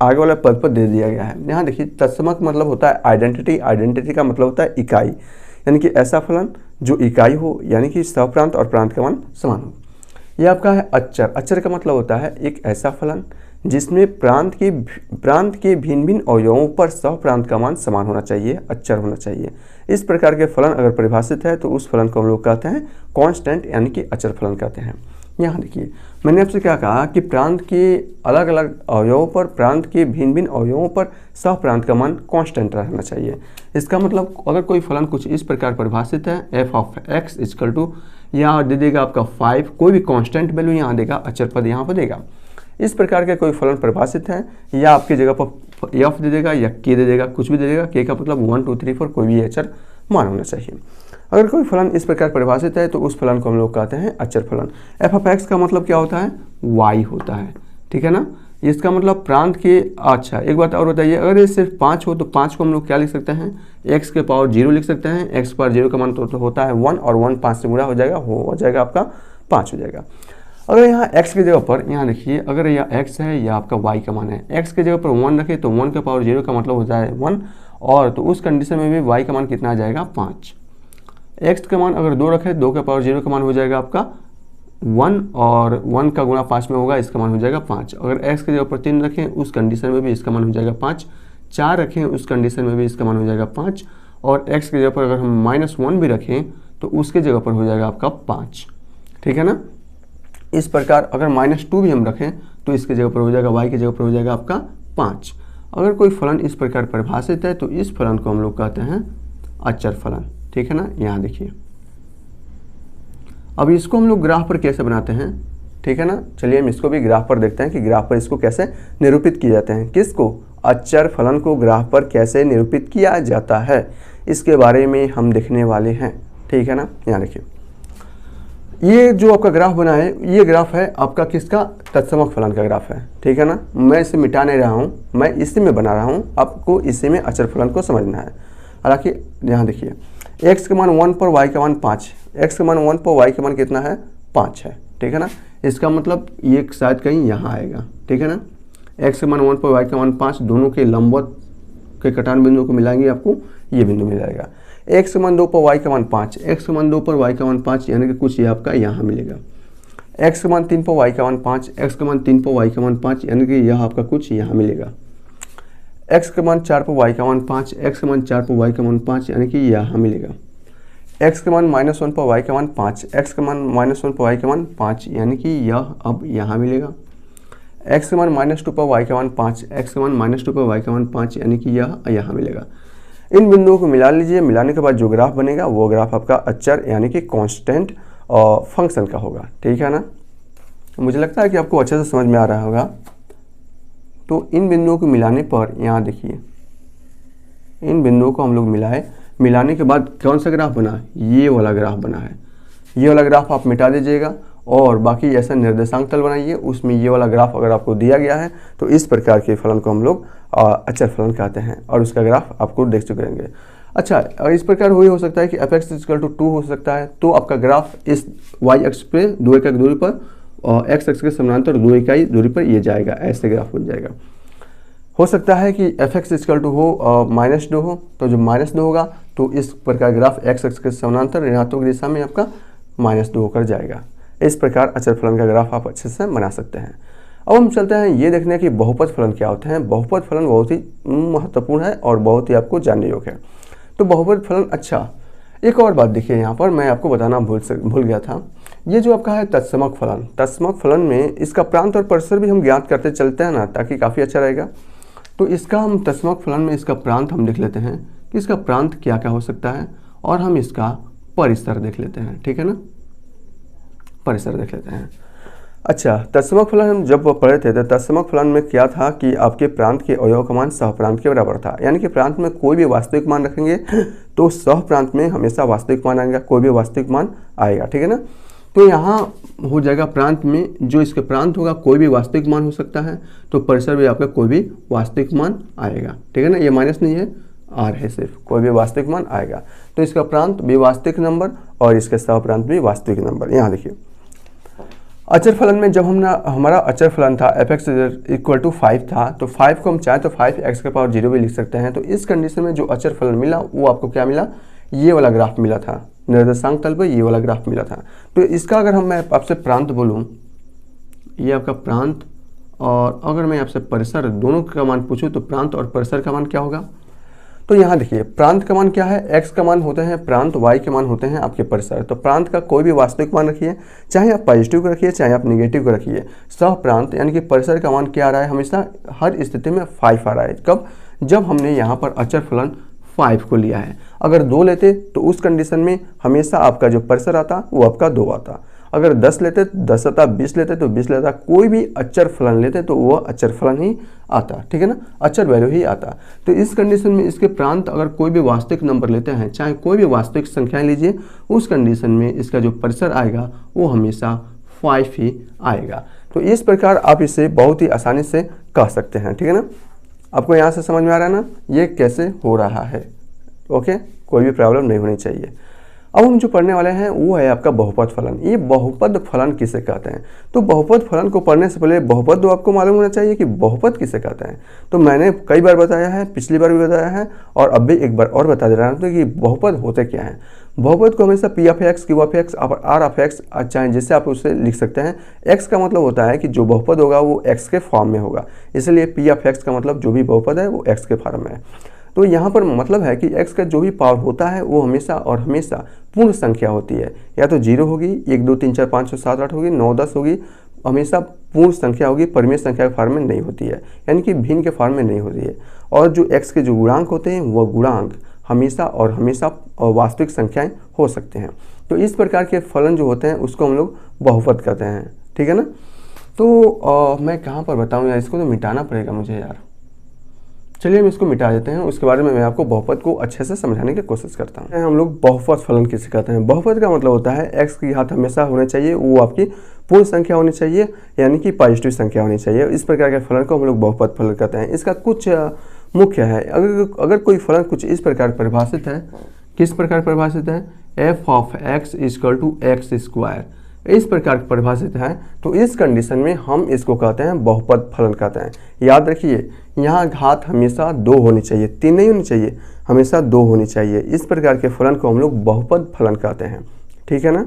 आगे वाले पद पर दे दिया गया है। यहाँ देखिए, तत्समक मतलब होता है आइडेंटिटी, आइडेंटिटी का मतलब होता है इकाई, यानी कि ऐसा फलन जो इकाई हो, यानी कि सहप्रांत और प्रांत का मान समान हो। यह आपका है अचर। अचर का मतलब होता है एक ऐसा फलन जिसमें प्रांत के भिन्न भिन्न अवयवों पर सहप्रांत का मान समान होना चाहिए, अचर होना चाहिए। इस प्रकार के फलन अगर परिभाषित है तो उस फलन को हम लोग कहते हैं कांस्टेंट, यानी कि अचर फलन कहते हैं। यहाँ देखिए, मैंने आपसे क्या कहा कि प्रांत के अलग अलग अवयवों पर, प्रांत के भिन्न भिन्न अवयवों पर सहप्रांत का मान कांस्टेंट रहना चाहिए। इसका मतलब अगर कोई फलन कुछ इस प्रकार परिभाषित है, F of X equal to, यहाँ दे देगा आपका 5, कोई भी कांस्टेंट वैल्यू यहाँ देगा, अचर पद यहाँ पर देगा। इस प्रकार के कोई फलन परिभाषित है, या आपकी जगह पर एफ दे देगा या के दे देगा, कुछ भी दे देगा, के का मतलब 1 2 3 4 कोई भी अचर मान होना चाहिए। अगर कोई फलन इस प्रकार परिभाषित है तो उस फलन को हम लोग कहते हैं अचर फलन। एफ ऑफ एक्स का मतलब क्या होता है? वाई होता है, ठीक है ना। इसका मतलब प्रांत के, अच्छा एक बात और बताइए, अगर ये सिर्फ 5 हो तो 5 को हम लोग क्या लिख सकते हैं? एक्स के पावर 0 लिख सकते हैं। एक्स पावर 0 का मान तो होता है 1, और 1 5 से गुणा हो जाएगा, हो जाएगा आपका 5 हो जाएगा। अगर यहाँ x की जगह पर, यहाँ देखिए, अगर यह x है या आपका y का मान है, x की जगह पर 1 रखे तो 1 के पावर 0 का मतलब हो जाए 1, और तो उस कंडीशन में भी y का मान कितना आ जाएगा? 5। x का मान अगर 2 रखे, 2 के पावर 0 का मान हो जाएगा आपका 1, और 1 का गुणा 5 में होगा, इसका मान हो जाएगा 5। अगर x की जगह पर 3 रखें उस कंडीशन में भी इसका मान हो जाएगा 5। 4 रखें उस कंडीशन में भी इसका मान हो जाएगा 5, और x की जगह पर अगर हम -1 भी रखें तो उसके जगह पर हो जाएगा आपका 5, ठीक है ना। इस प्रकार अगर -2 भी हम रखें तो इसके जगह पर हो जाएगा, y की जगह पर हो जाएगा आपका 5। अगर कोई फलन इस प्रकार परिभाषित है तो इस फलन को हम लोग कहते हैं अचर फलन, ठीक है ना। यहाँ देखिए, अब इसको हम लोग ग्राफ पर कैसे बनाते हैं, ठीक है ना। चलिए हम इसको भी ग्राफ पर देखते हैं कि ग्राफ पर इसको कैसे निरूपित किए जाते हैं। किसको? अचर फलन को ग्राफ पर कैसे निरूपित किया जाता है, इसके बारे में हम देखने वाले हैं, ठीक है ना। यहाँ देखिए, ये जो आपका ग्राफ बना है, ये ग्राफ है आपका किसका? तत्समक फलन का ग्राफ है, ठीक है ना। मैं इसे मिटा नहीं रहा हूँ, मैं इसी में बना रहा हूँ, आपको इसी में अचर फलन को समझना है। हालांकि यहाँ देखिए, x का मान 1 पर y का मान 5, x का मान 1 पर y का मान कितना है? 5 है, ठीक है ना। इसका मतलब ये शायद कहीं यहाँ आएगा, ठीक है ना। x का मान 1 पर y का मान 5, दोनों के लंबवत के कटान बिंदुओं को मिलाएंगे, आपको ये बिंदु मिल जाएगा। x का मान 2 पर y का मान 5, x का मान 2 पर y का मान 5, यानी कि कुछ ये आपका यहाँ मिलेगा। x का मान 3 पर y का मान 5, x का मान 3 पर y का मान 5, यानी कि यह आपका कुछ यहाँ मिलेगा। x का मान 4 पर y का मान 5, x का मान 4 पर y का मान 5, यानी कि यहाँ मिलेगा। x का मान -1 पर y का मान 5, x का मान -1 पर y का मान 5, यानी कि यह अब यहाँ मिलेगा। x का मान -2 पर y का मान 5, x का मान -2 पर y का मान 5, यानी कि यह यहाँ मिलेगा। इन बिंदुओं को मिला लीजिए, मिलाने के बाद जो ग्राफ बनेगा वो ग्राफ आपका अचर यानी कि कांस्टेंट और फंक्शन का होगा, ठीक है ना। मुझे लगता है कि आपको अच्छे से समझ में आ रहा होगा। तो इन बिंदुओं को मिलाने पर, यहाँ देखिए, इन बिंदुओं को हम लोग मिलाने के बाद कौन सा ग्राफ बना? ये वाला ग्राफ बना है। ये वाला ग्राफ आप मिटा दीजिएगा और बाकी ऐसा निर्देशांक तल बनाइए, उसमें ये वाला ग्राफ अगर आपको दिया गया है तो इस प्रकार के फलन को हम लोग अचर फलन कहते हैं, और उसका ग्राफ आपको देख चुके रहेंगे। अच्छा, और इस प्रकार हो सकता है कि f(x = 2) हो सकता है, तो आपका ग्राफ इस y अक्ष पे 2 इकाई दूरी पर और x अक्ष के समानांतर 2 इकाई दूरी पर ये जाएगा, ऐसे ग्राफ बन जाएगा। हो सकता है कि f(x = हो -2 हो, तो जब -2 होगा तो इस प्रकार ग्राफ x अक्ष के समानांतर ऋणात्मक दिशा में आपका -2 होकर जाएगा। इस प्रकार अचर फलन का ग्राफ आप अच्छे से बना सकते हैं। अब हम चलते हैं ये देखने कि बहुपद फलन क्या होते हैं। बहुपद फलन बहुत ही महत्वपूर्ण है और बहुत ही आपको जानने योग्य है। तो बहुपद फलन, अच्छा एक और बात देखिए, यहाँ पर मैं आपको बताना भूल गया था। ये जो आपका है तत्समक फलन, तत्समक फलन में इसका प्रांत और परिसर भी हम ज्ञात करते चलते हैं ना, ताकि काफ़ी अच्छा रहेगा। तो इसका हम तत्समक फलन में इसका प्रांत हम लिख लेते हैं कि इसका प्रांत क्या क्या हो सकता है, और हम इसका परिसर देख लेते हैं, ठीक है ना, परिसर देख लेते हैं। अच्छा, तत्समक फलन हम जब पढ़े थे तो तत्समक फलन में क्या था कि आपके प्रांत के अवयव का मान सहप्रांत के बराबर था, यानी कि प्रांत में कोई भी वास्तविक मान रखेंगे तो सहप्रांत में हमेशा वास्तविक मान आएगा, कोई भी वास्तविक मान आएगा, ठीक है ना। तो यहाँ हो जाएगा प्रांत में जो इसके प्रांत होगा कोई भी वास्तविक मान हो सकता है, तो परिसर भी आपका कोई भी वास्तविक मान आएगा, ठीक है ना। ये माइनस नहीं है, आर है सिर्फ, कोई भी वास्तविक मान आएगा। तो इसका प्रांत भी वास्तविक नंबर और इसके सहप्रांत भी वास्तविक नंबर। यहाँ देखिए अचर फलन में जब हमारा अचर फलन था f(x = 5) था, तो 5 को हम चाहे तो 5x⁻0 भी लिख सकते हैं। तो इस कंडीशन में जो अचर फलन मिला वो आपको क्या मिला, ये वाला ग्राफ मिला था, निर्देशांक तल पर ये वाला ग्राफ मिला था। तो इसका अगर मैं आपसे प्रांत बोलूँ, ये आपका प्रांत, और अगर मैं आपसे परिसर दोनों का मान पूछूं तो प्रांत और परिसर का मान क्या होगा। तो यहाँ देखिए प्रांत का मान क्या है, x का मान होते हैं प्रांत, y के मान होते हैं आपके परिसर। तो प्रांत का कोई भी वास्तविक मान रखिए, चाहे आप पॉजिटिव को रखिए चाहे आप निगेटिव को रखिए। सह प्रांत यानी कि परिसर का मान क्या आ रहा है, हमेशा हर स्थिति में 5 आ रहा है। कब, जब हमने यहाँ पर अचर फलन 5 को लिया है। अगर 2 लेते तो उस कंडीशन में हमेशा आपका जो परिसर आता वो आपका 2 आता। अगर 10 लेते तो 10 आता, 20 लेते तो 20 लेता, कोई भी अचर फलन लेते तो वह अचर फलन ही आता, ठीक है ना, अचर वैल्यू ही आता। तो इस कंडीशन में इसके प्रांत अगर कोई भी वास्तविक नंबर लेते हैं, चाहे कोई भी वास्तविक संख्याएं लीजिए, उस कंडीशन में इसका जो परिसर आएगा वो हमेशा 5 ही आएगा। तो इस प्रकार आप इसे बहुत ही आसानी से कह सकते हैं, ठीक है ना। आपको यहाँ से समझ में आ रहा है ना ये कैसे हो रहा है, ओके, कोई भी प्रॉब्लम नहीं होनी चाहिए। अब हम जो पढ़ने वाले हैं वो है आपका बहुपद फलन। ये बहुपद फलन किसे कहते हैं, तो बहुपद फलन को पढ़ने से पहले बहुपद तो आपको मालूम होना चाहिए कि बहुपद किसे कहते हैं। तो मैंने कई बार बताया है, पिछली बार भी बताया है और अब भी एक बार और बता दे रहा हूँ कि बहुपद होते क्या हैं। बहुपद को हमेशा p(x), q(x) और r(x), चाहे जैसे आप उसे लिख सकते हैं। x का मतलब होता है कि जो बहुपद होगा वो x के फॉर्म में होगा, इसलिए p(x) का मतलब जो भी बहुपद है वो x के फॉर्म में है। तो यहाँ पर मतलब है कि x का जो भी पावर होता है वो हमेशा और हमेशा पूर्ण संख्या होती है, या तो 0 होगी, 1 2 3 4 5 6 7 8 होगी, 9 10 होगी, हमेशा पूर्ण संख्या होगी, परिमेय संख्या के फॉर्म में नहीं होती है, यानी कि भिन्न के फॉर्म में नहीं होती है। और जो x के जो गुणांक होते हैं वह गुणांक हमेशा और हमेशा वास्तविक संख्याएं हो सकते हैं। तो इस प्रकार के फलन जो होते हैं उसको हम लोग बहुपद कहते हैं, ठीक है ना। तो मैं कहाँ पर बताऊँ यार, इसको तो मिटाना पड़ेगा मुझे यार। चलिए हम इसको मिटा देते हैं, उसके बारे में मैं आपको बहुपद को अच्छे से समझाने की कोशिश करता हूँ। हम लोग बहुपद फलन किसे कहते हैं। बहुपद का मतलब होता है x की घात हमेशा होने चाहिए, वो आपकी पूर्ण संख्या होनी चाहिए, यानी कि पॉजिटिव संख्या होनी चाहिए। इस प्रकार के फलन को हम लोग बहुपद फलन कहते हैं। इसका कुछ मुख्य है, अगर कोई फलन कुछ इस प्रकार परिभाषित है, किस प्रकार परिभाषित है, f(x) = x², इस प्रकार परिभाषित है, तो इस कंडीशन में हम इसको कहते हैं बहुपद फलन कहते हैं। याद रखिए यहाँ घात हमेशा 2 होनी चाहिए, 3 नहीं होनी चाहिए, हमेशा 2 होनी चाहिए। इस प्रकार के फलन को हम लोग बहुपद फलन कहते हैं, ठीक है ना।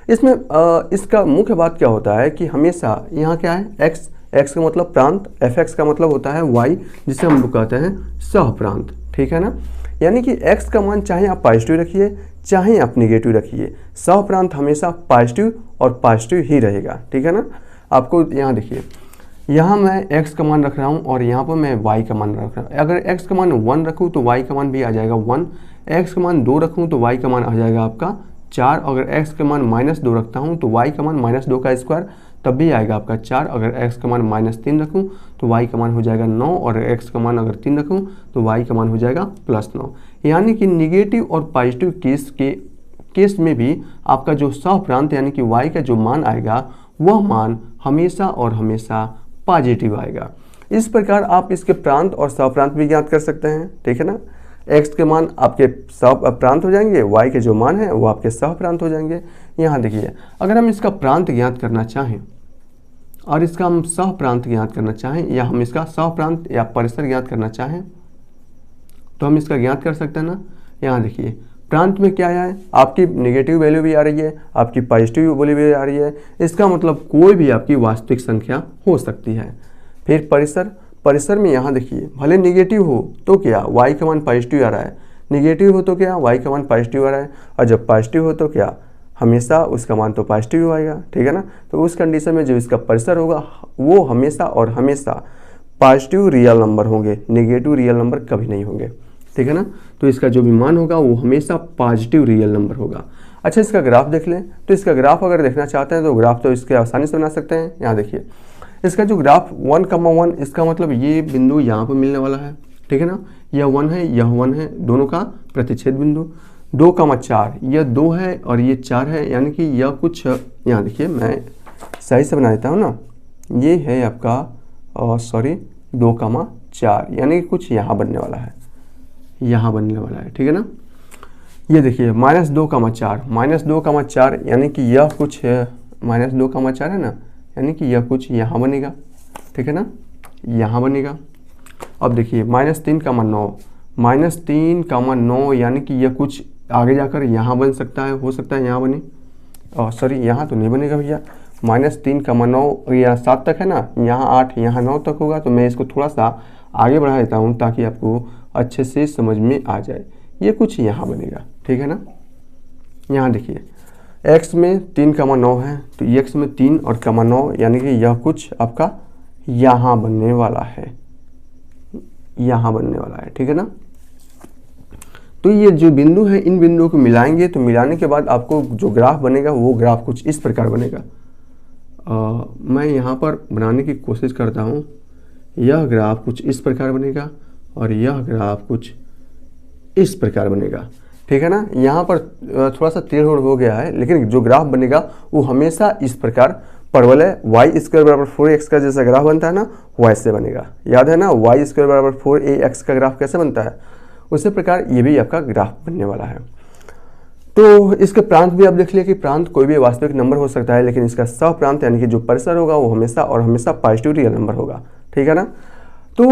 इसमें इसका मुख्य बात क्या होता है कि हमेशा यहाँ क्या है, x का मतलब प्रांत, f(x) का मतलब होता है y, जिसे हम लोग कहते हैं सहप्रांत, ठीक है ना। यानी कि x का मान चाहे आप पॉजिटिव रखिए चाहे आप निगेटिव रखिए, सहप्रांत हमेशा पॉजिटिव और पॉजिटिव ही रहेगा, ठीक है ना। आपको यहाँ देखिए, यहाँ मैं x का मान रख रहा हूँ और यहाँ पर मैं y का मान रख रहा हूँ। अगर x का मान 1 रखूँ तो y का मान भी आ जाएगा 1, x का मान 2 रखूँ तो y का मान आ जाएगा आपका 4, अगर x का मान -2 रखता हूँ तो y का मान -2 का स्क्वायर तब भी आएगा आपका 4, अगर x का मान -3 रखूँ तो y का मान हो जाएगा 9, और x का मान अगर 3 रखूँ तो y का मान हो जाएगा +9। यानी कि निगेटिव और पॉजिटिव केस में भी आपका जो सहप्रांत यानी कि y का जो मान आएगा वह मान हमेशा और हमेशा पॉजिटिव आएगा। इस प्रकार आप इसके प्रांत और सहप्रांत भी ज्ञात कर सकते हैं, ठीक है ना। x के मान आपके सहप्रांत हो जाएंगे, y के जो मान है वो आपके सहप्रांत हो जाएंगे। यहाँ देखिए अगर हम इसका प्रांत ज्ञात करना चाहें और इसका हम सहप्रांत ज्ञात करना चाहें, या हम इसका सहप्रांत या परिसर ज्ञात करना चाहें तो हम इसका ज्ञात कर सकते हैं ना। यहाँ देखिए प्रांत में क्या है, आपकी नेगेटिव वैल्यू भी आ रही है, आपकी पॉजिटिव वैल्यू भी आ रही है, इसका मतलब कोई भी आपकी वास्तविक संख्या हो सकती है। फिर परिसर में यहाँ देखिए भले निगेटिव हो तो क्या y का मान पॉजिटिव आ रहा है, निगेटिव हो तो क्या y का मान पॉजिटिव आ रहा है, और जब पॉजिटिव हो तो क्या हमेशा उसका मान तो पॉजिटिव आएगा, ठीक है ना। तो उस कंडीशन में जो इसका परिसर होगा वो हमेशा और हमेशा पॉजिटिव रियल नंबर होंगे, नेगेटिव रियल नंबर कभी नहीं होंगे, ठीक है ना। तो इसका जो भी मान होगा वो हमेशा पॉजिटिव रियल नंबर होगा। अच्छा इसका ग्राफ देख लें, तो इसका ग्राफ अगर देखना चाहते हैं तो ग्राफ तो इसके आसानी से बना सकते हैं। यहाँ देखिए इसका जो ग्राफ 1,1, इसका मतलब ये बिंदु यहाँ पर मिलने वाला है, ठीक है ना। यह 1 है, यह 1 है, दोनों का प्रतिच्छेद बिंदु। 2,4, यह 2 है और ये 4 है, यानी कि यह कुछ, यहाँ देखिए मैं सही से बना देता हूँ ना, ये है आपका 2,4, यानी कि कुछ यहाँ बनने वाला है, यहाँ बनने वाला है, ठीक है ना। ये देखिए -2,4 यानी कि यह कुछ -2,4 है ना, यानी कि यह कुछ यहाँ बनेगा, ठीक है ना, यहाँ बनेगा। अब देखिए -3,9 यानी कि यह कुछ आगे जाकर यहाँ बन सकता है, हो सकता है यहाँ बने, सॉरी यहाँ तो नहीं बनेगा भैया, -3,9 या 7 तक है ना, यहाँ 8, यहाँ 9 तक होगा। तो मैं इसको थोड़ा सा आगे बढ़ा देता हूँ ताकि आपको अच्छे से समझ में आ जाए। ये कुछ यहाँ बनेगा, ठीक है ना। यहाँ देखिए x में 3,9 है, तो x में 3 और 9 यानी कि यह कुछ आपका यहाँ बनने वाला है, यहाँ बनने वाला है, ठीक है ना। तो ये जो बिंदु है, इन बिंदुओं को मिलाएंगे, तो मिलाने के बाद आपको जो ग्राफ बनेगा वो ग्राफ कुछ इस प्रकार बनेगा। मैं यहाँ पर बनाने की कोशिश करता हूँ। यह ग्राफ कुछ इस प्रकार बनेगा और यह ग्राफ कुछ इस प्रकार बनेगा, ठीक है ना। यहाँ पर थोड़ा सा टेढ़ हो गया है, लेकिन जो ग्राफ बनेगा वो हमेशा इस प्रकार परवलय y² बराबर 4x का जैसा ग्राफ बनता है ना, वैसे बनेगा। याद है ना, y² बराबर 4ax का ग्राफ कैसे बनता है, उसी प्रकार ये भी आपका ग्राफ बनने वाला है। तो इसके प्रांत भी आप देख लिया कि प्रांत कोई भी वास्तविक नंबर हो सकता है, लेकिन इसका सहप्रांत यानी कि जो परिसर होगा वो हमेशा और हमेशा पॉजिटिव रियल नंबर होगा, ठीक है ना। तो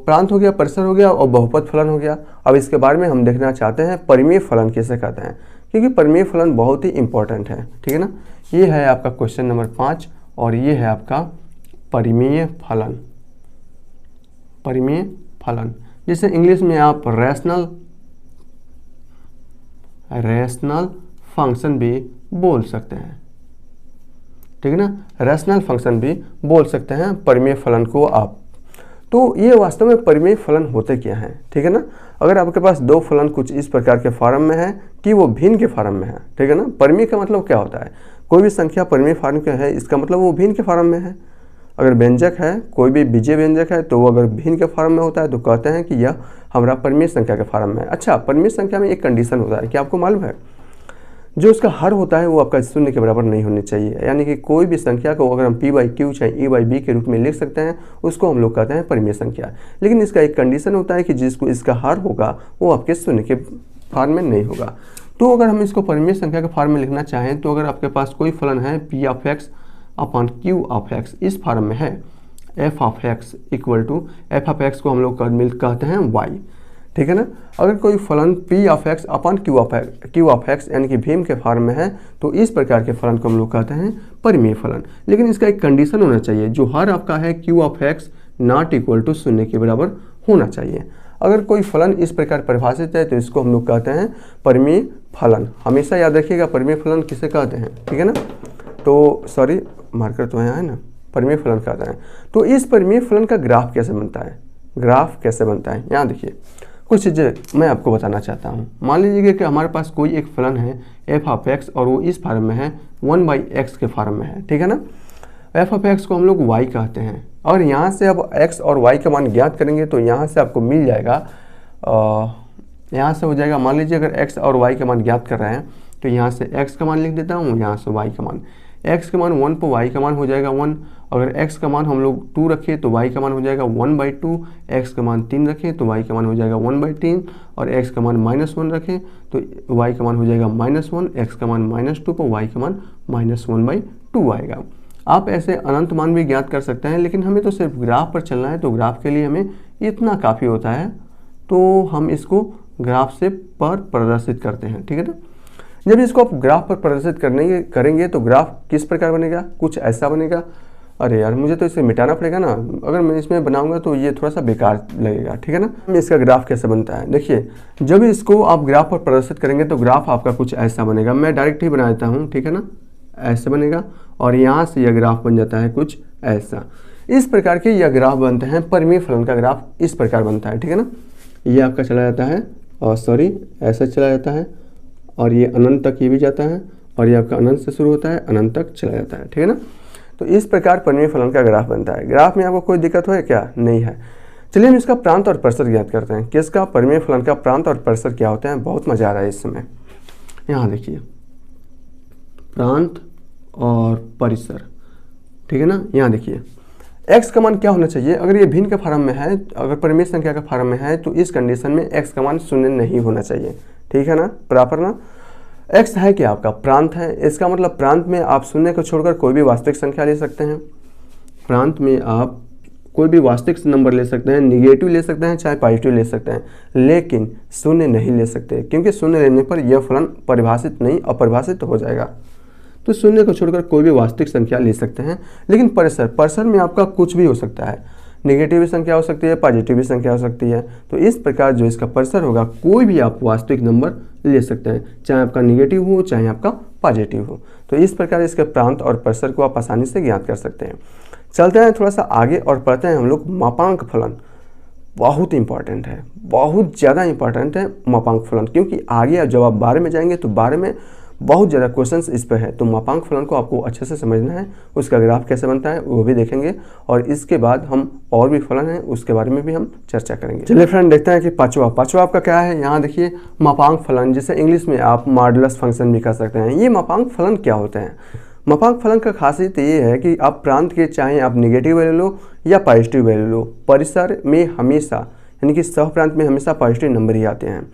प्रांत हो गया, परिसर हो गया और बहुपद फलन हो गया। अब इसके बारे में हम देखना चाहते हैं परिमेय फलन किसे कहते हैं, क्योंकि परिमेय फलन बहुत ही इंपॉर्टेंट है, ठीक है ना। ये है आपका क्वेश्चन नंबर 5 और ये है आपका परिमेय फलन। परिमेय फलन जिसे इंग्लिश में आप रैशनल फंक्शन भी बोल सकते हैं, ठीक है ना। रैशनल फंक्शन भी बोल सकते हैं परिमेय फलन को आप। तो ये वास्तव में परिमेय फलन होते क्या हैं, ठीक है ना। अगर आपके पास दो फलन कुछ इस प्रकार के फॉर्म में है कि वो भिन्न के फॉर्म में है, ठीक है ना। परिमेय का मतलब क्या होता है, कोई भी संख्या परिमेय फॉर्म के है, इसका मतलब वो भिन्न के फॉर्म में है। अगर व्यंजक है, कोई भी बीजीय व्यंजक है, तो वो अगर भिन्न के फॉर्म में होता है तो कहते हैं कि यह हमारा परिमेय संख्या के फॉर्म में है। अच्छा, परिमेय संख्या में एक कंडीशन होता है कि आपको मालूम है, जो उसका हर होता है वो आपका 0 के बराबर नहीं होनी चाहिए। यानी कि कोई भी संख्या को अगर हम p/q चाहे e/b के रूप में लिख सकते हैं, उसको हम लोग कहते हैं परिमेय संख्या। लेकिन इसका एक कंडीशन होता है कि जिसको इसका हर होगा वो आपके 0 के फॉर्म में नहीं होगा। तो अगर हम इसको परिमेय संख्या के फॉर्म में लिखना चाहें, तो अगर आपके पास कोई फलन है p/q इस फॉर्म में है, f(x) = f(x) को हम लोग कहते हैं y, ठीक है ना। अगर कोई फलन p(q) यानी कि भीम के फॉर्म में है, तो इस प्रकार के फलन को हम लोग कहते हैं परिमेय फलन। लेकिन इसका एक कंडीशन होना चाहिए, जो हर आपका है q(x) ≠ 0 के बराबर होना चाहिए। अगर कोई फलन इस प्रकार परिभाषित है तो इसको हम लोग कहते हैं परिमेय फलन। हमेशा याद रखिएगा परिमेय फलन किसे कहते हैं, ठीक है ना। तो सॉरी, मार्कर तो यहाँ है ना, परिमेय फलन कहते हैं। तो इस परिमेय फलन का ग्राफ कैसे बनता है, ग्राफ कैसे बनता है, यहाँ देखिए कुछ चीज़ें मैं आपको बताना चाहता हूँ। मान लीजिए कि हमारे पास कोई एक फलन है f(x) और वो इस फॉर्म में है 1/x के फॉर्म में है, ठीक है ना। f(x) को हम लोग y कहते हैं, और यहाँ से अब x और y का मान ज्ञात करेंगे तो यहाँ से आपको मिल जाएगा, यहाँ से हो जाएगा, मान लीजिए अगर x और y का मान ज्ञात कर रहे हैं तो यहाँ से x का मान लिख देता हूँ, यहाँ से y का मान, x का मान 1 पर y का मान हो जाएगा 1। अगर x का मान हम लोग 2 रखें तो y का मान हो जाएगा 1/2, x का मान 3 रखें तो y का मान हो जाएगा 1/3, और x का मान -1 रखें तो y का मान हो जाएगा -1, x का मान -2 पर y का मान -1/2 आएगा। आप ऐसे अनंत मान भी ज्ञात कर सकते हैं, लेकिन हमें तो सिर्फ ग्राफ पर चलना है, तो ग्राफ के लिए हमें इतना काफ़ी होता है। तो हम इसको ग्राफ से पर प्रदर्शित करते हैं, ठीक है ना। जब इसको आप ग्राफ पर प्रदर्शित करेंगे तो ग्राफ किस प्रकार बनेगा, कुछ ऐसा बनेगा। अरे यार, मुझे तो इसे मिटाना पड़ेगा ना, अगर मैं इसमें बनाऊंगा तो ये थोड़ा सा बेकार लगेगा, ठीक है ना। इसका ग्राफ कैसे बनता है, देखिए जब इसको आप ग्राफ पर प्रदर्शित करेंगे तो ग्राफ आपका कुछ ऐसा बनेगा। मैं डायरेक्ट ही बना देता हूँ, ठीक है ना, ऐसे बनेगा, और यहाँ से यह ग्राफ बन जाता है कुछ ऐसा। इस प्रकार के यह ग्राफ बनते हैं, परिमेय फलन का ग्राफ इस प्रकार बनता है, ठीक है ना। ये आपका चला जाता है, और सॉरी ऐसा चला जाता है, और ये अनंत तक ये भी जाता है, और ये आपका अनंत से शुरू होता है, अनंत तक चला जाता है, ठीक है ना। तो इस प्रकार परिमेय फलन का ग्राफ बनता है। ग्राफ में आपको कोई दिक्कत हो क्या, नहीं है। चलिए हम इसका प्रांत और परिसर ज्ञात करते हैं कि इसका परिमेय फलन का प्रांत और परिसर क्या होते हैं। बहुत मजा आ रहा है इस समय। यहाँ देखिए प्रांत और परिसर, ठीक है ना। यहाँ देखिए x का मान क्या होना चाहिए, अगर ये भिन्न के फॉर्म में है, अगर परिमेय संख्या के फॉर्म में है तो इस कंडीशन में x का मान शून्य नहीं होना चाहिए, ठीक है ना, बराबर ना। x है कि आपका प्रांत है, इसका मतलब प्रांत में आप शून्य को छोड़कर कोई भी वास्तविक संख्या ले सकते हैं। प्रांत में आप कोई भी वास्तविक नंबर ले सकते हैं, निगेटिव ले सकते हैं, चाहे पॉजिटिव ले सकते हैं, लेकिन शून्य नहीं ले सकते, क्योंकि शून्य लेने पर यह फलन परिभाषित नहीं अपरिभाषित हो जाएगा। तो शून्य को छोड़कर कोई भी वास्तविक संख्या ले सकते हैं। लेकिन परिसर में आपका कुछ भी हो सकता है, नेगेटिव भी संख्या हो सकती है, पॉजिटिव भी संख्या हो सकती है। तो इस प्रकार जो इसका परिसर होगा, कोई भी आप वास्तविक नंबर ले सकते हैं, चाहे आपका नेगेटिव हो चाहे आपका पॉजिटिव हो। तो इस प्रकार इसके प्रांत और परिसर को आप आसानी से ज्ञात कर सकते हैं। चलते हैं थोड़ा सा आगे और पढ़ते हैं हम लोग मापांक फलन। बहुत इंपॉर्टेंट है, बहुत ज़्यादा इंपॉर्टेंट है मापांक फलन, क्योंकि आगे जब आप 12 में जाएंगे तो 12 में बहुत ज़्यादा क्वेश्चंस इस पर है। तो मापांक फलन को आपको अच्छे से समझना है, उसका ग्राफ कैसे बनता है वो भी देखेंगे, और इसके बाद हम और भी फलन हैं उसके बारे में भी हम चर्चा करेंगे। चलिए फ्रेंड देखते हैं कि पांचवा आपका क्या है। यहाँ देखिए मापांक फलन, जिसे इंग्लिश में आप मॉडुलस फंक्शन भी कह सकते हैं। ये मापांक फलन क्या होते हैं? मापांक फलन का खासियत ये है कि आप प्रांत के चाहे आप नेगेटिव वैल्यू लो या पॉजिटिव वैल्यू लो, परिसर में हमेशा यानी कि सह प्रांत में हमेशा पॉजिटिव नंबर ही आते हैं।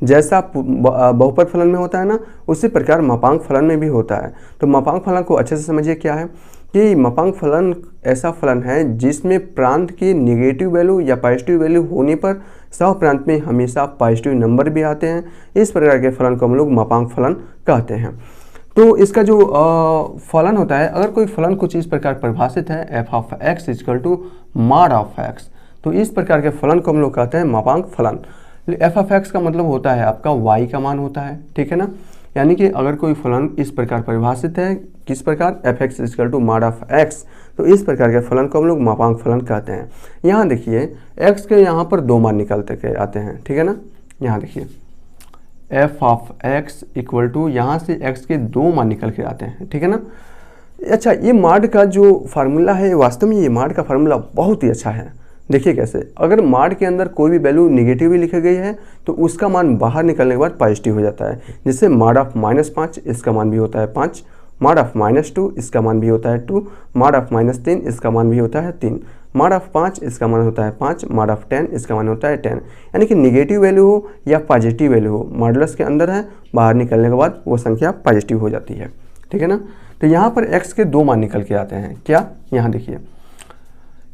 जैसा बहुपद फलन में होता है ना, उसी प्रकार मापांक फलन में भी होता है। तो मापांक फलन को अच्छे से समझिए क्या है कि मापांक फलन ऐसा फलन है जिसमें प्रांत की नेगेटिव वैल्यू या पॉजिटिव वैल्यू होने पर सह प्रांत में हमेशा पॉजिटिव नंबर भी आते हैं। इस प्रकार के फलन को हम लोग मापांक फलन कहते हैं। तो इसका जो फलन होता है, अगर कोई फलन कुछ इस प्रकार परिभाषित है f of x equal to mod of x, तो इस प्रकार के फलन को हम लोग कहते हैं मापांक फलन। f ऑफ x का मतलब होता है आपका y का मान होता है, ठीक है ना। यानी कि अगर कोई फलन इस प्रकार परिभाषित है, किस प्रकार f(x) equal to mod of x, तो इस प्रकार के फलन को हम लोग मापांक फलन कहते हैं। यहाँ देखिए x के यहाँ पर दो मान निकलते के आते हैं, ठीक है ना। यहाँ देखिए f of x equal to, यहाँ से x के दो मान निकल के आते हैं, ठीक है ना। अच्छा, ये मॉड का जो फार्मूला है, वास्तव में ये मॉड का फार्मूला बहुत ही अच्छा है। देखिए कैसे, अगर मॉड के अंदर कोई भी वैल्यू निगेटिव भी लिखी गई है तो उसका मान बाहर निकलने के बाद पॉजिटिव हो जाता है। जैसे मॉड ऑफ -5 इसका मान भी होता है 5, मॉड ऑफ -2 इसका मान भी होता है 2, मॉड ऑफ -3 इसका मान भी होता है 3, मॉड ऑफ 5 इसका मान होता है 5, मॉड ऑफ 10 इसका मान होता है 10। यानी कि निगेटिव वैल्यू हो या पॉजिटिव वैल्यू हो, मॉडुलस के अंदर है, बाहर निकलने के बाद वो संख्या पॉजिटिव हो जाती है, ठीक है ना। तो यहाँ पर x के दो मान निकल के आते हैं। क्या? यहाँ देखिए,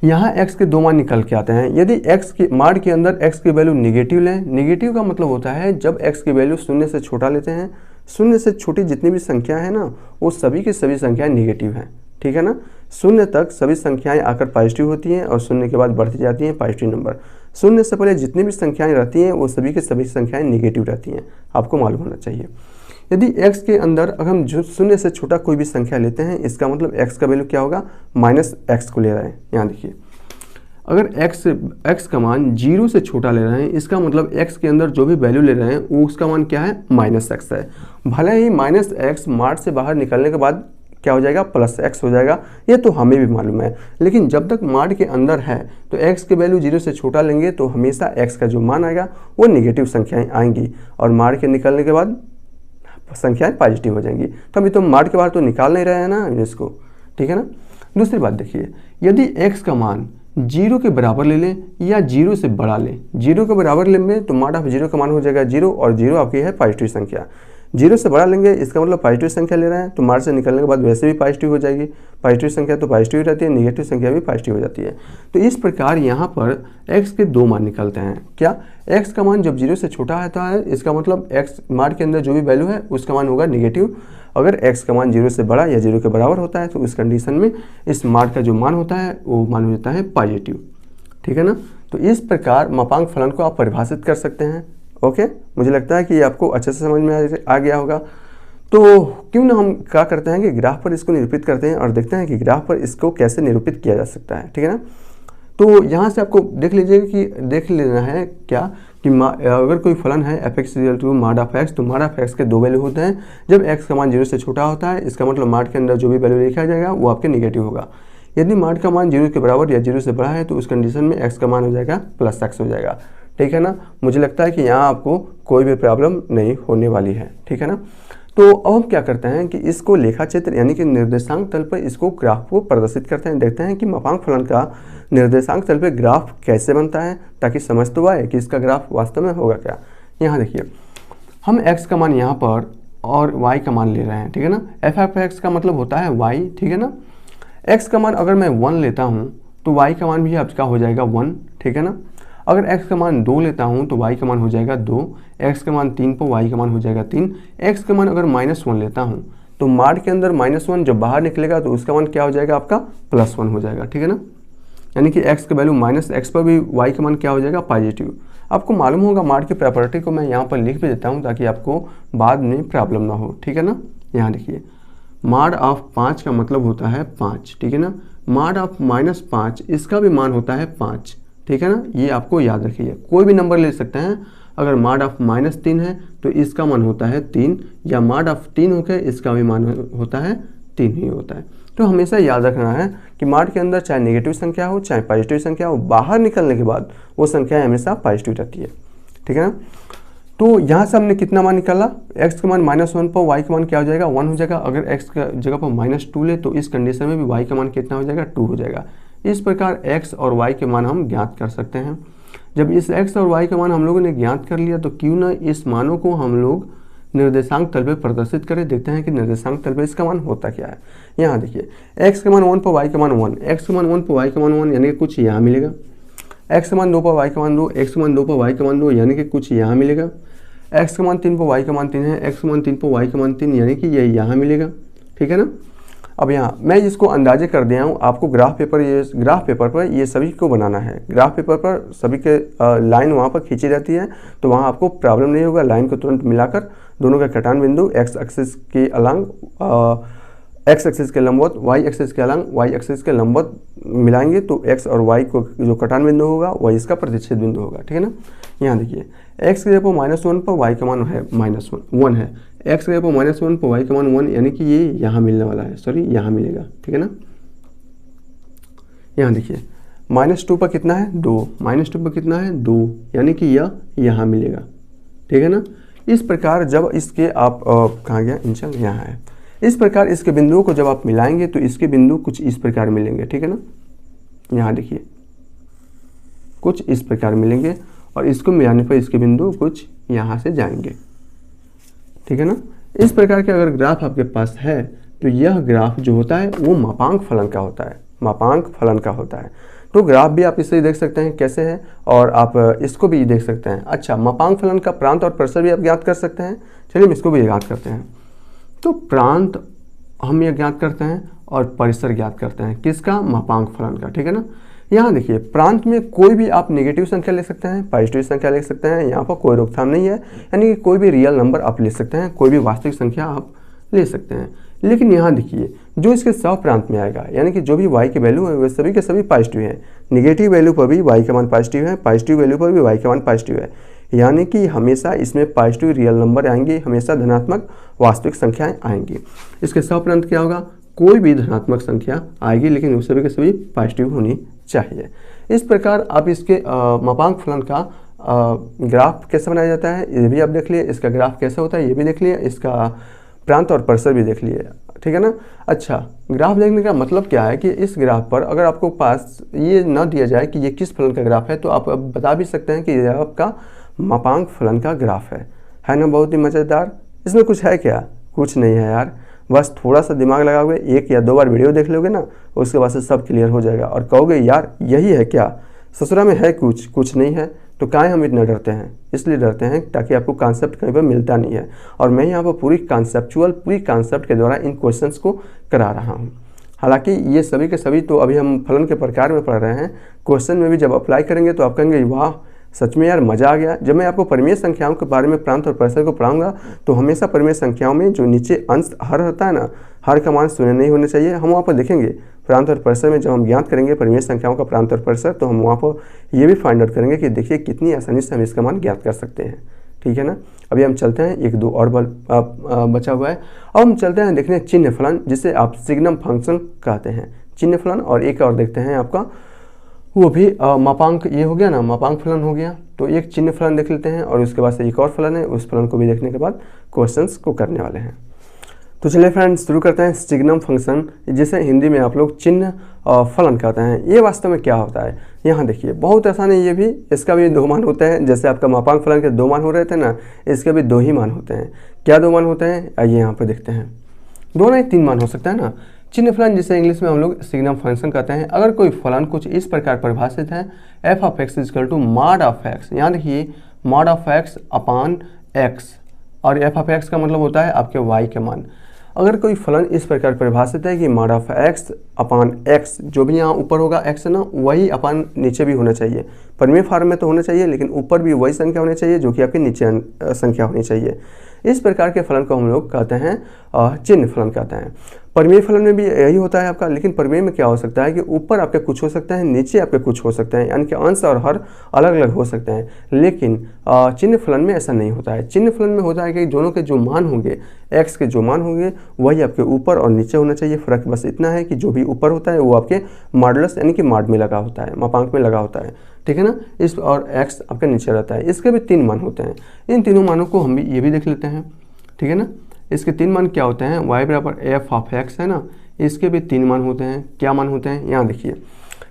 यहाँ x के दो मान निकल के आते हैं। यदि x के मॉड के अंदर x की वैल्यू निगेटिव लें, निगेटिव का मतलब होता है जब x की वैल्यू शून्य से छोटा लेते हैं, शून्य से छोटी जितनी भी संख्या है ना, वो सभी की सभी संख्याएं निगेटिव हैं, ठीक है ना। शून्य तक सभी संख्याएं आकर पॉजिटिव होती हैं और शून्य के बाद बढ़ती जाती हैं पॉजिटिव नंबर। शून्य से पहले जितनी भी संख्याएं रहती हैं वो सभी की सभी संख्याएं निगेटिव रहती हैं, आपको मालूम होना चाहिए। यदि x के अंदर अगर हम शून्य से छोटा कोई भी संख्या लेते हैं, इसका मतलब x का वैल्यू क्या होगा, -x को ले रहे हैं। यहाँ देखिए, अगर x का मान 0 से छोटा ले रहे हैं, इसका मतलब x के अंदर जो भी वैल्यू ले रहे हैं वो उसका मान क्या है, -x है। भले ही -x मॉड से बाहर निकलने के बाद क्या हो जाएगा, +x हो जाएगा, ये तो हमें भी मालूम है। लेकिन जब तक मॉड के अंदर है तो x के वैल्यू 0 से छोटा लेंगे तो हमेशा x का जो मान आएगा वो निगेटिव संख्याएँ आएंगी, और मॉड के निकलने के बाद संख्याएँ पॉजिटिव हो जाएंगी। तो अभी तो मॉड के बाहर तो निकाल नहीं रहे हैं ना इसको, ठीक है ना। दूसरी बात देखिए, यदि x का मान 0 के बराबर ले लें या 0 से बड़ा लें, 0 के बराबर लेंगे तो मॉड ऑफ 0 का मान हो जाएगा 0, और 0 आपकी है पॉजिटिव संख्या। 0 से बड़ा लेंगे, इसका मतलब पॉजिटिव संख्या ले रहे हैं, तो मॉड से निकलने के बाद वैसे भी पॉजिटिव हो जाएगी। पॉजिटिव संख्या तो पॉजिटिव ही रहती है, नेगेटिव संख्या भी पॉजिटिव हो जाती है। तो इस प्रकार यहाँ पर x के दो मान निकलते हैं। क्या? x का मान जब 0 से छोटा आता है, इसका मतलब x मॉड के अंदर जो भी वैल्यू है उसका मान होगा निगेटिव। अगर x का मान 0 से बड़ा या 0 के बराबर होता है तो उस कंडीशन में इस मॉड का जो मान होता है वो मान हो जाता है पॉजिटिव, ठीक है ना। तो इस प्रकार मापांक फलन को आप परिभाषित कर सकते हैं। ओके, मुझे लगता है कि ये आपको अच्छे से समझ में आ गया होगा। तो क्यों ना हम क्या करते हैं कि ग्राफ पर इसको निरूपित करते हैं और देखते हैं कि ग्राफ पर इसको कैसे निरूपित किया जा सकता है, ठीक है ना। तो यहाँ से आपको देख लेना है क्या कि अगर कोई फलन है f(x) mod ऑफ x, तो mod ऑफ x के दो वैल्यू होते हैं। जब x का मान 0 से छोटा होता है, इसका मतलब मॉड के अंदर जो भी वैल्यू लिखा जाएगा वो आपके निगेटिव होगा। यदि माड का मान 0 के बराबर या 0 से बड़ा है तो उस कंडीशन में x का मान हो जाएगा प्लस x हो जाएगा। ठीक है ना, मुझे लगता है कि यहाँ आपको कोई भी प्रॉब्लम नहीं होने वाली है। ठीक है ना, तो अब हम क्या करते हैं कि इसको लेखा चित्र यानी कि निर्देशांक तल पर इसको ग्राफ को प्रदर्शित करते हैं। देखते हैं कि मापांक फलन का निर्देशांक तल पर ग्राफ कैसे बनता है, ताकि समझ तो आए कि इसका ग्राफ वास्तव में होगा क्या। यहाँ देखिए, हम x का मान यहाँ पर और y का मान ले रहे हैं। ठीक है ना, f(x) का मतलब होता है y। ठीक है ना, x का मान अगर मैं 1 लेता हूँ तो y का मान भी आपका हो जाएगा 1। ठीक है ना, अगर x का मान 2 लेता हूँ तो y का मान हो जाएगा 2, x का मान 3 पर y का मान हो जाएगा 3, x का मान अगर -1 लेता हूँ तो माड के अंदर -1 जब बाहर निकलेगा तो उसका मान क्या हो जाएगा, आपका +1 हो जाएगा। ठीक है ना, यानी कि x का वैल्यू -x पर भी y का मान क्या हो जाएगा, पॉजिटिव। आपको मालूम होगा माड की प्रॉपर्टी को मैं यहाँ पर लिख भी देता हूँ ताकि आपको बाद में प्रॉब्लम ना हो। ठीक है ना, यहाँ देखिए, माड ऑफ 5 का मतलब होता है 5। ठीक है ना, माड ऑफ -5 इसका भी मान होता है 5। ठीक है ना, ये आपको याद रखिए, कोई भी नंबर ले सकते हैं। अगर माड ऑफ -3 है तो इसका मान होता है 3, या माड ऑफ 3 होकर इसका भी मान होता है 3 ही होता है। तो हमेशा याद रखना है कि माड के अंदर चाहे नेगेटिव संख्या हो चाहे पॉजिटिव संख्या हो, बाहर निकलने के बाद वो संख्या हमेशा पॉजिटिव रहती है। ठीक है ना, तो यहाँ से हमने कितना मान निकाला, x का मान -1 पर y का मान क्या हो जाएगा, 1 हो जाएगा। अगर x का जगह पर -2 ले तो इस कंडीशन में भी y का मान कितना हो जाएगा, 2 हो जाएगा। इस प्रकार x और y के मान हम ज्ञात कर सकते हैं। जब इस x और y का मान हम लोगों ने ज्ञात कर लिया तो क्यों ना इस मानों को हम लोग निर्देशांक तल पे प्रदर्शित करें। देखते हैं कि निर्देशांक तल पे इसका मान होता क्या है। यहाँ देखिए, x का मान 1 पर y का मान 1, x का मान 1 पर y का मान 1 यानी कि कुछ यहाँ मिलेगा। x का मान 2 पर y का मान 2, x का मान 2 पर y का मान 2 यानी कि कुछ यहाँ मिलेगा। x का मान 3 पर y का मान 3 है, x का मान 3 पर y का मान 3 यानी कि ये यहाँ मिलेगा। ठीक है ना, अब यहाँ मैं इसको अंदाजे कर दिया हूँ। आपको ग्राफ पेपर पर ये सभी को बनाना है। ग्राफ पेपर पर सभी के लाइन वहाँ पर खींची रहती है, तो वहाँ आपको प्रॉब्लम नहीं होगा। लाइन को तुरंत मिलाकर दोनों का कटान बिंदु x एक्सिस के अलंग x एक्सिस के लंबवत, y एक्सिस के अलंग y एक्सिस के लंबवत मिलाएंगे तो x और y को जो कटान बिंदु होगा वही इसका प्रतिच्छेद बिंदु होगा। ठीक है ना, यहाँ देखिए, x के जगह -1 पर y का मान है -1 है, x के जगह -1 पर y का मान 1 यानी कि ये यहाँ मिलने वाला है, सॉरी यहाँ मिलेगा। ठीक है ना, यहाँ देखिए, -2 पर कितना है, 2, -2 पर कितना है, 2 यानी कि यह यहाँ मिलेगा। ठीक है ना, इस प्रकार जब इसके आप कहाँ गया इंचल, यहाँ है। इस प्रकार इसके बिंदुओं को जब आप मिलाएंगे तो इसके बिंदु कुछ इस प्रकार मिलेंगे। ठीक है ना, यहाँ देखिए, कुछ इस प्रकार मिलेंगे और इसको मिलाने पर इसके बिंदु कुछ यहाँ से जाएंगे। ठीक है ना, इस प्रकार के अगर ग्राफ आपके पास है तो यह ग्राफ जो होता है वो मापांक फलन का होता है, मापांक फलन का होता है। तो ग्राफ भी आप इससे देख सकते हैं कैसे है, और आप इसको भी देख सकते हैं। अच्छा, मापांक फलन का प्रांत और परिसर भी आप ज्ञात कर सकते हैं। चलिए हम इसको भी ज्ञात करते हैं। तो प्रांत हम ये ज्ञात करते हैं और परिसर ज्ञात करते हैं, किसका, मापांक फलन का। ठीक है ना, यहाँ देखिए, प्रांत में कोई भी आप नेगेटिव संख्या ले सकते हैं, पॉजिटिव संख्या ले सकते हैं, यहाँ पर कोई रोकथाम नहीं है। यानी कि कोई भी रियल नंबर आप ले सकते हैं, कोई भी वास्तविक संख्या आप ले सकते हैं। लेकिन यहाँ देखिए, जो इसके सह प्रांत में आएगा, यानी कि जो भी y की वैल्यू है वे सभी के सभी पॉजिटिव है। नेगेटिव वैल्यू पर भी y का मान पॉजिटिव है, पॉजिटिव वैल्यू पर भी y का मान पॉजिटिव है। यानी कि हमेशा इसमें पॉजिटिव रियल नंबर आएंगे, हमेशा धनात्मक वास्तविक संख्याएं आएंगी। इसके सह प्रांत क्या होगा, कोई भी धनात्मक संख्या आएगी लेकिन उस सभी के सभी पॉजिटिव होनी चाहिए। इस प्रकार आप इसके मापांक फलन का ग्राफ कैसे बनाया जाता है ये भी आप देख लिए, इसका ग्राफ कैसे होता है ये भी देख लिए, इसका प्रांत और परिसर भी देख लिए। ठीक है ना, अच्छा, ग्राफ देखने का मतलब क्या है कि इस ग्राफ पर अगर आपको पास ये न दिया जाए कि ये किस फलन का ग्राफ है तो आप बता भी सकते हैं कि यह आपका मापांक फलन का ग्राफ है ना। बहुत ही मज़ेदार। इसमें कुछ है क्या, कुछ नहीं है यार, बस थोड़ा सा दिमाग लगाओगे, 1 या 2 बार वीडियो देख लोगे ना, उसके बाद से सब क्लियर हो जाएगा और कहोगे यार यही है क्या, ससुरा में है कुछ नहीं है। तो काहे हम इतना डरते हैं, इसलिए डरते हैं ताकि आपको कॉन्सेप्ट कहीं पर मिलता नहीं है। और मैं यहाँ पर पूरी कॉन्सेप्ट के द्वारा इन क्वेश्चंस को करा रहा हूँ। हालांकि ये सभी के सभी तो अभी हम फलन के प्रकार में पढ़ रहे हैं, क्वेश्चन में भी जब अप्लाई करेंगे तो आप कहेंगे वाह सच में यार मज़ा आ गया। जब मैं आपको परिमेय संख्याओं के बारे में प्रांत और परिसर को पढ़ाऊंगा तो हमेशा परिमेय संख्याओं में जो नीचे अंश हर होता है ना, हर का मान 0 नहीं होना चाहिए। हम वहाँ पर देखेंगे प्रांत और परिसर में जब हम ज्ञात करेंगे परिमेय संख्याओं का प्रांत और परिसर, तो हम वहाँ पर ये भी फाइंड आउट करेंगे कि देखिए कितनी आसानी से हम इसका मान ज्ञात कर सकते हैं। ठीक है ना, अभी हम चलते हैं, 1-2 और बचा हुआ है। अब हम चलते हैं देखने चिन्ह फलन, जिसे आप सिग्नम फंक्शन कहते हैं। चिन्ह फलन, और एक और देखते हैं आपका वो भी मापांक, ये हो गया ना, मापांक फलन हो गया। तो एक चिन्ह फलन देख लेते हैं और उसके बाद से एक और फलन है, उस फलन को भी देखने के बाद क्वेश्चंस को करने वाले हैं। तो चलिए फ्रेंड्स शुरू करते हैं सिग्नम फंक्शन, जिसे हिंदी में आप लोग चिन्ह फलन कहते हैं। ये वास्तव में क्या होता है, यहाँ देखिए बहुत आसान है। ये भी, इसका भी दो मान होते हैं, जैसे आपका मापांक फलन के दो मान हो रहे थे ना, इसके भी दो ही मान होते हैं। क्या दो मान होते हैं, आइए यहाँ पर देखते हैं। दो नहीं, तीन मान हो सकता है ना। चिन्ह फलन जिसे इंग्लिश में हम लोग सिग्नम फंक्शन कहते हैं। अगर कोई फलन कुछ इस प्रकार परिभाषित है, F of X equal to mod of X, यहाँ देखिए mod of X upon X, और एफ ऑफ एक्स का मतलब होता है आपके वाई के मान। अगर कोई फलन इस प्रकार परिभाषित है कि mod of X upon x, जो भी यहाँ ऊपर होगा एक्स है ना, वही अपान नीचे भी होना चाहिए। परिमेय फॉर्म में तो होना चाहिए, लेकिन ऊपर भी वही संख्या होनी चाहिए जो कि आपके नीचे संख्या होनी चाहिए। इस प्रकार के फलन को हम लोग कहते हैं चिन्ह फलन कहते हैं। परिमेय फलन में भी यही होता है आपका, लेकिन परिमेय में क्या हो सकता है कि ऊपर आपके कुछ हो सकता है, नीचे आपके कुछ हो सकते हैं, यानी कि अंश और हर अलग अलग हो सकते हैं। लेकिन चिन्ह फलन में ऐसा नहीं होता है। चिन्ह फलन में होता है कि दोनों के जो मान होंगे, एक्स के जो मान होंगे वही आपके ऊपर और नीचे होना चाहिए। फर्क बस इतना है कि जो भी ऊपर होता है वो आपके मॉडुलस यानी कि मॉड में लगा होता है, मापांक में लगा होता है, ठीक है ना। इस और एक्स आपके नीचे रहता है। इसके भी तीन मान होते हैं। इन तीनों मानों को हम भी ये भी देख लेते हैं, ठीक है ना। इसके तीन मान क्या होते हैं, y बराबर एफ ऑफ एक्स है ना, इसके भी तीन मान होते हैं। क्या मान होते हैं, यहाँ देखिए,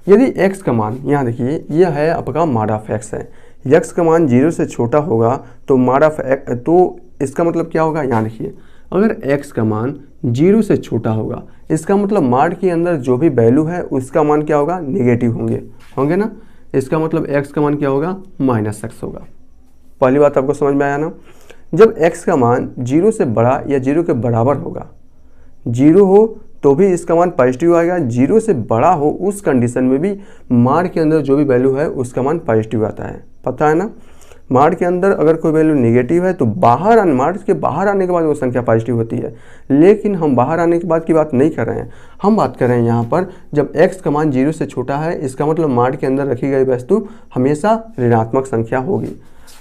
यदि x का मान, यहाँ देखिए यह है आपका मॉड ऑफ x है, x का मान 0 से छोटा होगा तो मॉड ऑफ x, तो इसका मतलब क्या होगा, यहाँ देखिए अगर x का मान 0 से छोटा होगा, इसका मतलब मॉड के अंदर जो भी वैल्यू है उसका मान क्या होगा, नेगेटिव होंगे ना। इसका मतलब x का मान क्या होगा, -x होगा। पहली बात आपको समझ में आया ना। जब x का मान 0 से बड़ा या 0 के बराबर होगा, 0 हो तो भी इसका मान पॉजिटिव आएगा, 0 से बड़ा हो उस कंडीशन में भी मॉड के अंदर जो भी वैल्यू है उसका मान पॉजिटिव आता है, पता है ना। मॉड के अंदर अगर कोई वैल्यू नेगेटिव है तो मॉड के बाहर आने के बाद वो संख्या पॉजिटिव होती है। लेकिन हम बाहर आने के बाद की बात नहीं कर रहे हैं, हम बात कर रहे हैं यहाँ पर जब x का मान 0 से छोटा है, इसका मतलब मॉड के अंदर रखी गई वस्तु हमेशा ऋणात्मक संख्या होगी।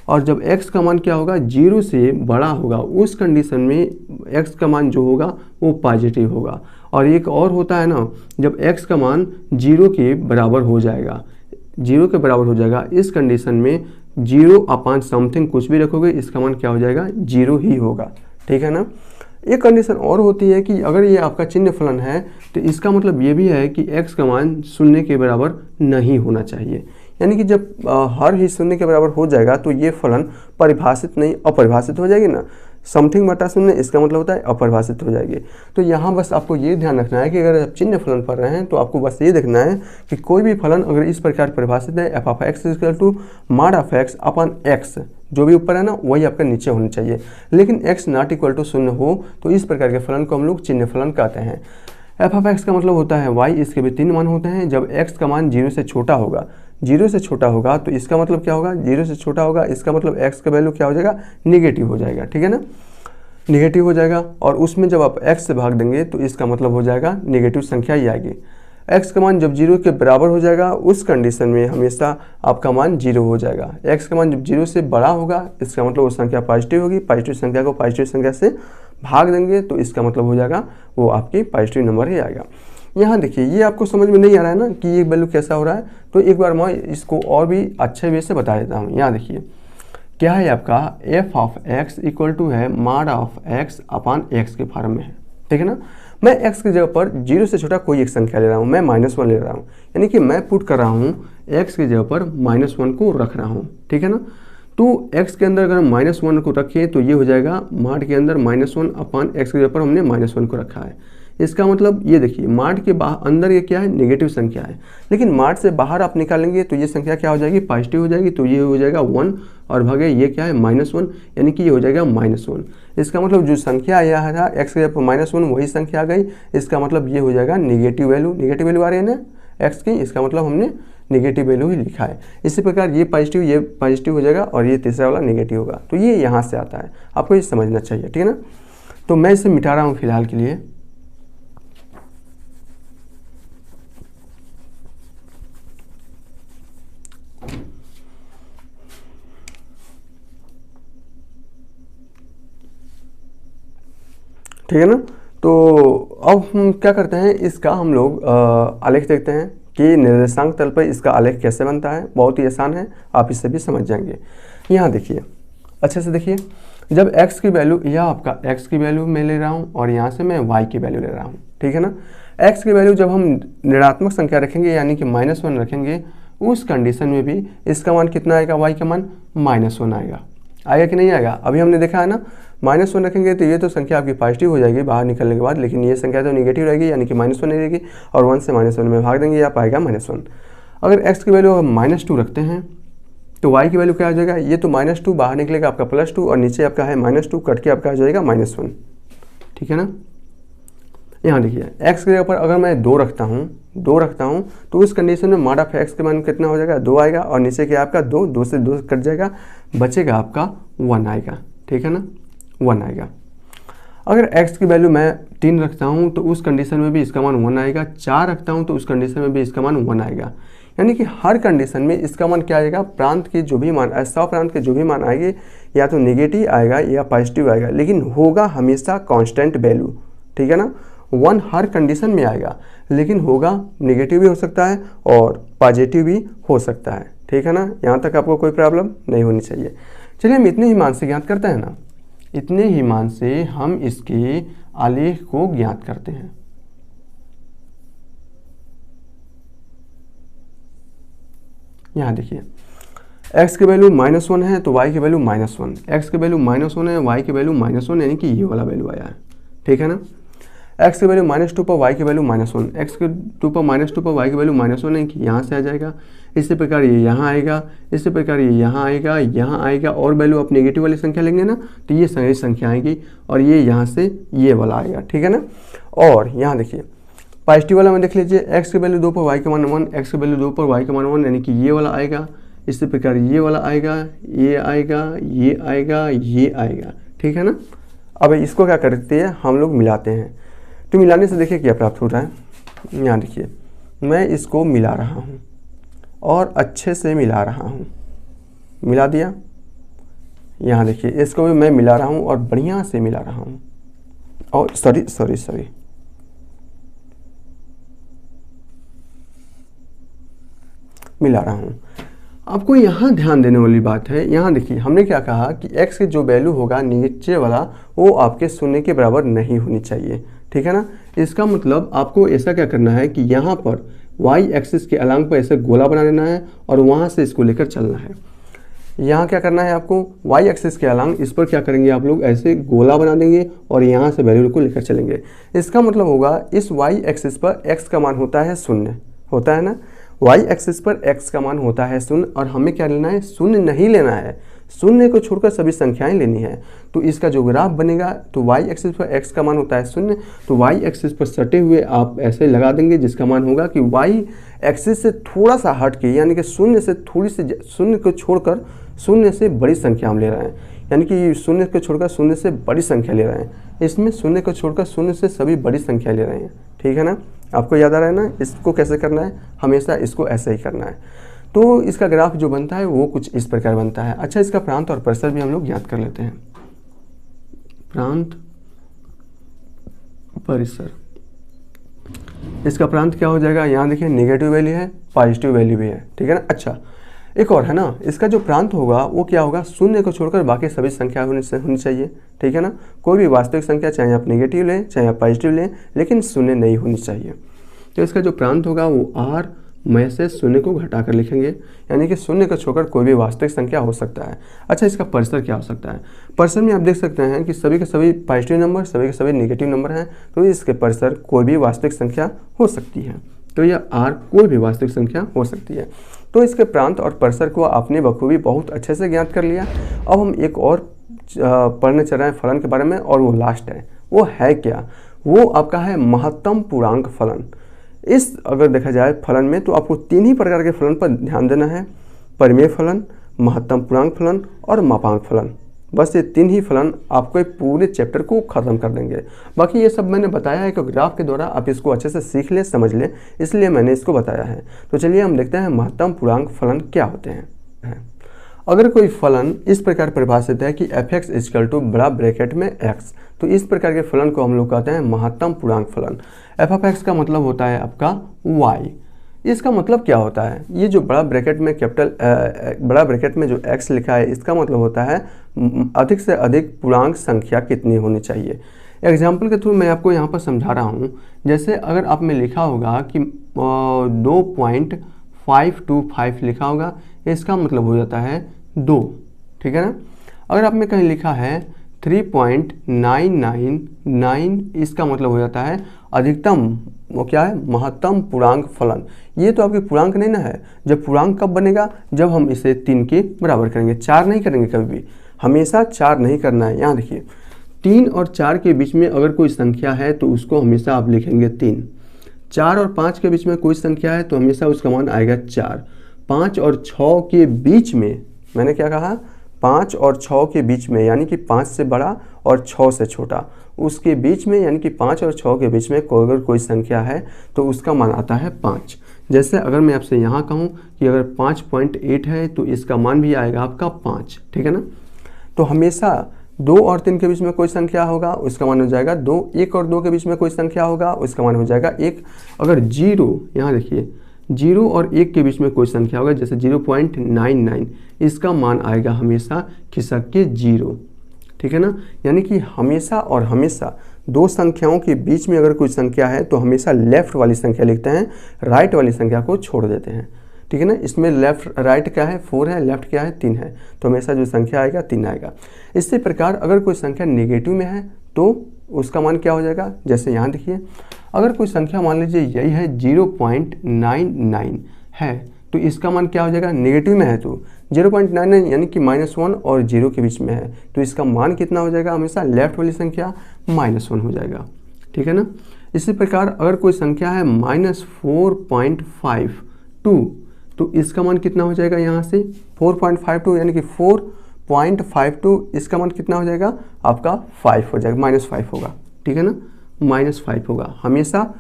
और जब x का मान क्या होगा, 0 से बड़ा होगा, उस कंडीशन में x का मान जो होगा वो पॉजिटिव होगा। और एक और होता है ना, जब x का मान 0 के बराबर हो जाएगा, 0 के बराबर हो जाएगा, इस कंडीशन में 0 अपान समथिंग कुछ भी रखोगे, इसका मान क्या हो जाएगा, 0 ही होगा, ठीक है ना। एक कंडीशन और होती है कि अगर ये आपका चिन्ह फलन है तो इसका मतलब ये भी है कि x का मान 0 के बराबर नहीं होना चाहिए। यानी कि जब हर ही 0 के बराबर हो जाएगा तो ये फलन परिभाषित नहीं, अपरिभाषित हो जाएगी ना। समथिंग बटा 0 इसका मतलब होता है अपरिभाषित हो जाएगी। तो यहाँ बस आपको ये ध्यान रखना है कि अगर आप चिन्ह फलन पढ़ रहे हैं तो आपको बस ये देखना है कि कोई भी फलन अगर इस प्रकार परिभाषित है, F of X equal to mod of X upon X, जो भी ऊपर है ना वही आपका नीचे होनी चाहिए। लेकिन x नॉट इक्वल टू 0 हो तो इस प्रकार के फलन को हम लोग चिन्ह फलन कहते हैं। एफ ऑफ एक्स का मतलब होता है y, इसके भी तीन मान होते हैं। जब x का मान 0 से छोटा होगा, 0 से छोटा होगा तो इसका मतलब क्या होगा, 0 से छोटा होगा, इसका मतलब x का वैल्यू क्या हो जाएगा, नेगेटिव हो जाएगा, ठीक है ना, नेगेटिव हो जाएगा। और उसमें जब आप x से भाग देंगे तो इसका मतलब हो जाएगा नेगेटिव संख्या ही आएगी। x का मान जब 0 के बराबर हो जाएगा उस कंडीशन में हमेशा आपका मान 0 हो जाएगा। x का मान जब 0 से बड़ा होगा इसका मतलब वो संख्या पॉजिटिव होगी, पॉजिटिव संख्या को पॉजिटिव संख्या से भाग देंगे तो इसका मतलब हो जाएगा वो आपकी पॉजिटिव नंबर ही आएगा। यहाँ देखिए ये आपको समझ में नहीं आ रहा है ना कि ये वैल्यू कैसा हो रहा है, तो एक बार मैं इसको और भी अच्छे वे से बता देता हूँ। यहाँ देखिए क्या है आपका F of X equal to है mod of X upon X के फॉर्म में है, ठीक है ना। मैं x की जगह पर 0 से छोटा कोई एक संख्या ले रहा हूँ, मैं -1 ले रहा हूँ, यानी कि मैं पुट कर रहा हूँ x की जगह पर -1 को रख रहा हूँ, ठीक है ना। तो x के अंदर अगर हम -1 को रखें तो ये हो जाएगा मॉड के अंदर -1 अपान x की जगह पर हमने -1 को रखा है। इसका मतलब ये देखिए मॉड के अंदर ये क्या है, नेगेटिव संख्या है, लेकिन मॉड से बाहर आप निकालेंगे तो ये संख्या क्या हो जाएगी, पॉजिटिव हो जाएगी। तो ये हो जाएगा 1 और भागे ये क्या है -1, यानी कि ये हो जाएगा -1। इसका मतलब जो संख्या आया था x के जगह पर -1 वही संख्या आ गई। इसका मतलब ये हो जाएगा नेगेटिव वैल्यू आ रही है ना x की, इसका मतलब हमने नेगेटिव वैल्यू ही लिखा है। इसी प्रकार ये पॉजिटिव हो जाएगा और ये तीसरा वाला नेगेटिव होगा। तो ये यहाँ से आता है, आपको ये समझना चाहिए, ठीक है ना। तो मैं इसे मिटा रहा हूँ फिलहाल के लिए। ठीक है ना। तो अब हम क्या करते हैं, इसका हम लोग आलेख देखते हैं कि निर्देशांक तल पर इसका आलेख कैसे बनता है। बहुत ही आसान है, आप इससे भी समझ जाएंगे। यहाँ देखिए, अच्छे से देखिए, जब x की वैल्यू, यह आपका x की वैल्यू मैं ले रहा हूँ और यहाँ से मैं y की वैल्यू ले रहा हूँ, ठीक है ना। x की वैल्यू जब हम ऋणात्मक संख्या रखेंगे यानी कि -1 रखेंगे, उस कंडीशन में भी इसका मान कितना आएगा, y का मान -1 आएगा। आएगा कि नहीं आएगा? अभी हमने देखा है ना, -1 रखेंगे तो ये तो संख्या आपकी पॉजिटिव हो जाएगी बाहर निकलने के बाद, लेकिन ये संख्या तो नेगेटिव रहेगी यानी कि -1 रहेगी, और 1 से -1 में भाग देंगे, आप आएगा -1। अगर x की वैल्यू -2 रखते हैं तो y की वैल्यू क्या आ जाएगा, ये तो -2 बाहर निकलेगा आपका +2 और नीचे आपका है -2 कट के आपका आ जाएगा -1, ठीक है ना। यहाँ देखिए, x के ऊपर अगर मैं 2 रखता हूँ तो उस कंडीशन में mod ऑफ x के मान कितना हो जाएगा, 2 आएगा, और नीचे क्या आपका 2 से 2 कट जाएगा, बचेगा आपका 1 आएगा, ठीक है ना, 1 आएगा। अगर x की वैल्यू मैं 3 रखता हूँ तो उस कंडीशन में भी इसका मान 1 आएगा, 4 रखता हूँ तो उस कंडीशन में भी इसका मान 1 आएगा, यानी कि हर कंडीशन में इसका मान क्या आएगा, प्रांत के जो भी मान, सप्रांत के जो भी मान आएंगे या तो नेगेटिव आएगा या पॉजिटिव आएगा, लेकिन होगा हमेशा कांस्टेंट वैल्यू, ठीक है ना। 1 हर कंडीशन में आएगा, लेकिन होगा नेगेटिव भी हो सकता है और पॉजिटिव भी हो सकता है, ठीक है ना। यहाँ तक आपको कोई प्रॉब्लम नहीं होनी चाहिए। चलिए हम इतने ही मान से ज्ञात करते हैं ना, इतने ही मान से हम इसके आलेख को ज्ञात करते हैं। यहाँ देखिए, x की वैल्यू -1 है तो y की वैल्यू -1, x की वैल्यू -1 है, y की वैल्यू -1 यानी कि ये वाला वैल्यू आया है, ठीक है ना। x की वैल्यू -2 पर y की वैल्यू -1, x के 2 पर -2 पर y की वैल्यू -1 है कि यहाँ से आ जाएगा। इसी प्रकार ये यहाँ आएगा, इसी प्रकार ये यहाँ आएगा, यहाँ आएगा, और वैल्यू आप नेगेटिव वाली संख्या लेंगे ना तो ये सही संख्या आएगी, और ये यहाँ से ये वाला आएगा, ठीक है ना। और यहाँ देखिए, पॉजिटिव वाला में देख लीजिए, x की वैल्यू 2 पर y का मान 1, x की वैल्यू 2 पर y का मान 1 यानी कि ये वाला आएगा। इसी प्रकार ये वाला आएगा, ये आएगा, ये आएगा, ये आएगा, ठीक है ना। अब इसको क्या करते हैं, हम लोग मिलाते हैं। तो मिलाने से देखिए क्या प्राप्त हो रहा है। यहाँ देखिए, मैं इसको मिला रहा हूँ और अच्छे से मिला रहा हूँ, मिला दिया। यहाँ देखिए, इसको भी मैं मिला रहा हूँ और बढ़िया से मिला रहा हूँ, और सॉरी मिला रहा हूँ। आपको यहाँ ध्यान देने वाली बात है, यहाँ देखिए हमने क्या कहा कि x की जो वैल्यू होगा नीचे वाला वो आपके 0 के बराबर नहीं होनी चाहिए, ठीक है ना। इसका मतलब आपको ऐसा क्या करना है कि यहाँ पर y एक्सिस के अलांग पर ऐसे गोला बना लेना है और वहाँ से इसको लेकर चलना है। यहाँ क्या करना है आपको, y एक्सिस के अलांग इस पर क्या करेंगे आप लोग, ऐसे गोला बना देंगे और यहाँ से वैल्यू को लेकर चलेंगे। इसका मतलब होगा इस y एक्सिस पर x का मान होता है 0, होता है ना। y एक्सिस पर x का मान होता है 0 और हमें क्या लेना है, 0 नहीं लेना है, 0 को छोड़कर सभी संख्याएं लेनी है। तो इसका जो ग्राफ बनेगा तो y एक्सिस पर x का मान होता है 0, तो y एक्सिस पर सटे हुए आप ऐसे लगा देंगे जिसका मान होगा कि y एक्सिस से थोड़ा सा हट के, यानी कि 0 से थोड़ी सी, 0 को छोड़कर 0 से बड़ी संख्या हम ले रहे हैं, यानी कि 0 को छोड़कर 0 से बड़ी संख्या ले रहे हैं। इसमें 0 को छोड़कर 0 से सभी बड़ी संख्या ले रहे हैं, ठीक है ना। आपको याद आ रहा है ना, इसको कैसे करना है, हमेशा इसको ऐसे ही करना है। तो इसका ग्राफ जो बनता है वो कुछ इस प्रकार बनता है। अच्छा, इसका प्रांत और परिसर भी हम लोग ज्ञात कर लेते हैं। प्रांत परिसर, इसका प्रांत क्या हो जाएगा, यहाँ देखिए नेगेटिव वैल्यू है, पॉजिटिव वैल्यू भी है, ठीक है ना। अच्छा, एक और है ना, इसका जो प्रांत होगा वो क्या होगा, 0 को छोड़कर बाकी सभी संख्या होनी चाहिए, ठीक है ना। कोई भी वास्तविक संख्या, चाहे आप नेगेटिव लें चाहे आप पॉजिटिव लें, लेकिन 0 नहीं होनी चाहिए। तो इसका जो प्रांत होगा वो r में से 0 को घटा कर लिखेंगे, यानी कि 0 को छोड़कर कोई भी वास्तविक संख्या हो सकता है। अच्छा, इसका परिसर क्या हो सकता है, परिसर में आप देख सकते हैं कि सभी के सभी पॉजिटिव नंबर, सभी के सभी नेगेटिव नंबर हैं, तो इसके परिसर कोई भी वास्तविक संख्या हो सकती है। तो यह r कोई भी वास्तविक संख्या हो सकती है। तो इसके प्रांत और परिसर को आपने बखूबी बहुत अच्छे से ज्ञात कर लिया। अब हम एक और पढ़ने चल रहे हैं फलन के बारे में, और वो लास्ट है। वो है क्या, वो आपका है महत्तम पूर्णांक फलन। इस अगर देखा जाए फलन में तो आपको 3 ही प्रकार के फलन पर ध्यान देना है, परिमेय फलन, महत्तम पूर्णांक फलन और मापांक फलन। बस ये 3 ही फलन आपको पूरे चैप्टर को खत्म कर देंगे। बाकी ये सब मैंने बताया है कि ग्राफ के द्वारा आप इसको अच्छे से सीख लें, समझ लें, इसलिए मैंने इसको बताया है। तो चलिए हम देखते हैं महत्तम पूर्णांक फलन क्या होते हैं। अगर कोई फलन इस प्रकार परिभाषित है कि f(x) इक्वल टू बड़ा ब्रैकेट में x, तो इस प्रकार के फलन को हम लोग कहते हैं महत्तम पूर्णांक फलन। f(x) का मतलब होता है आपका y। इसका मतलब क्या होता है, ये जो बड़ा ब्रैकेट में बड़ा ब्रैकेट में जो x लिखा है, इसका मतलब होता है अधिक से अधिक पूर्णांक संख्या कितनी होनी चाहिए। एग्जाम्पल के थ्रू मैं आपको यहाँ पर समझा रहा हूँ। जैसे अगर आप में लिखा होगा कि 2.525 लिखा होगा, इसका मतलब हो जाता है 2, ठीक है ना। अगर आप में कहीं लिखा है 3.999, इसका मतलब हो जाता है अधिकतम, वो क्या है, महत्तम पूर्णांक फलन। ये तो आपके पूर्णांक नहीं ना है। जब पूर्णांक कब बनेगा, जब हम इसे 3 के बराबर करेंगे, 4 नहीं करेंगे कभी भी, हमेशा 4 नहीं करना है। यहाँ देखिए 3 और 4 के बीच में अगर कोई संख्या है तो उसको हमेशा आप लिखेंगे 3। 4 और 5 के बीच में कोई संख्या है तो हमेशा उसका मान आएगा 4। 5 और 6 के बीच में, मैंने क्या कहा, 5 और 6 के बीच में, यानी कि 5 से बड़ा और 6 से छोटा, उसके बीच में, यानी कि 5 और 6 के बीच में अगर कोई संख्या है तो उसका मान आता है 5। जैसे अगर मैं आपसे यहाँ कहूँ कि अगर 5.8 है तो इसका मान भी आएगा आपका 5, ठीक है ना। तो हमेशा 2 और 3 के बीच में कोई संख्या होगा, उसका मान हो जाएगा 2। 1 और 2 के बीच में कोई संख्या होगा, उसका मान हो जाएगा 1। अगर 0, यहाँ देखिए 0 और 1 के बीच में कोई संख्या होगा, जैसे 0.99, इसका मान आएगा हमेशा खिसक के 0, ठीक है ना। यानी कि हमेशा और हमेशा 2 संख्याओं के बीच में अगर कोई संख्या है तो हमेशा लेफ्ट वाली संख्या लिखते हैं, राइट वाली संख्या को छोड़ देते हैं, ठीक है ना। इसमें लेफ्ट राइट क्या है, 4 है, लेफ्ट क्या है, 3 है, तो हमेशा जो संख्या आएगा 3 आएगा। इसी प्रकार अगर कोई संख्या नेगेटिव में है तो उसका मान क्या हो जाएगा, जैसे यहाँ देखिए अगर कोई संख्या मान लीजिए यही है 0.99 है तो इसका मान क्या हो जाएगा, नेगेटिव में है तो 0.99 यानी कि -1 और 0 के बीच में है तो इसका मान कितना हो जाएगा, हमेशा लेफ्ट वाली संख्या -1 हो जाएगा, ठीक है ना। इसी प्रकार अगर कोई संख्या है -4.52 तो इसका मान कितना हो जाएगा, यहाँ से 4.52 यानी कि 4.52, इसका मान कितना हो जाएगा आपका 5 हो जाएगा, -5 होगा, ठीक है ना, -5 होगा। हमेशा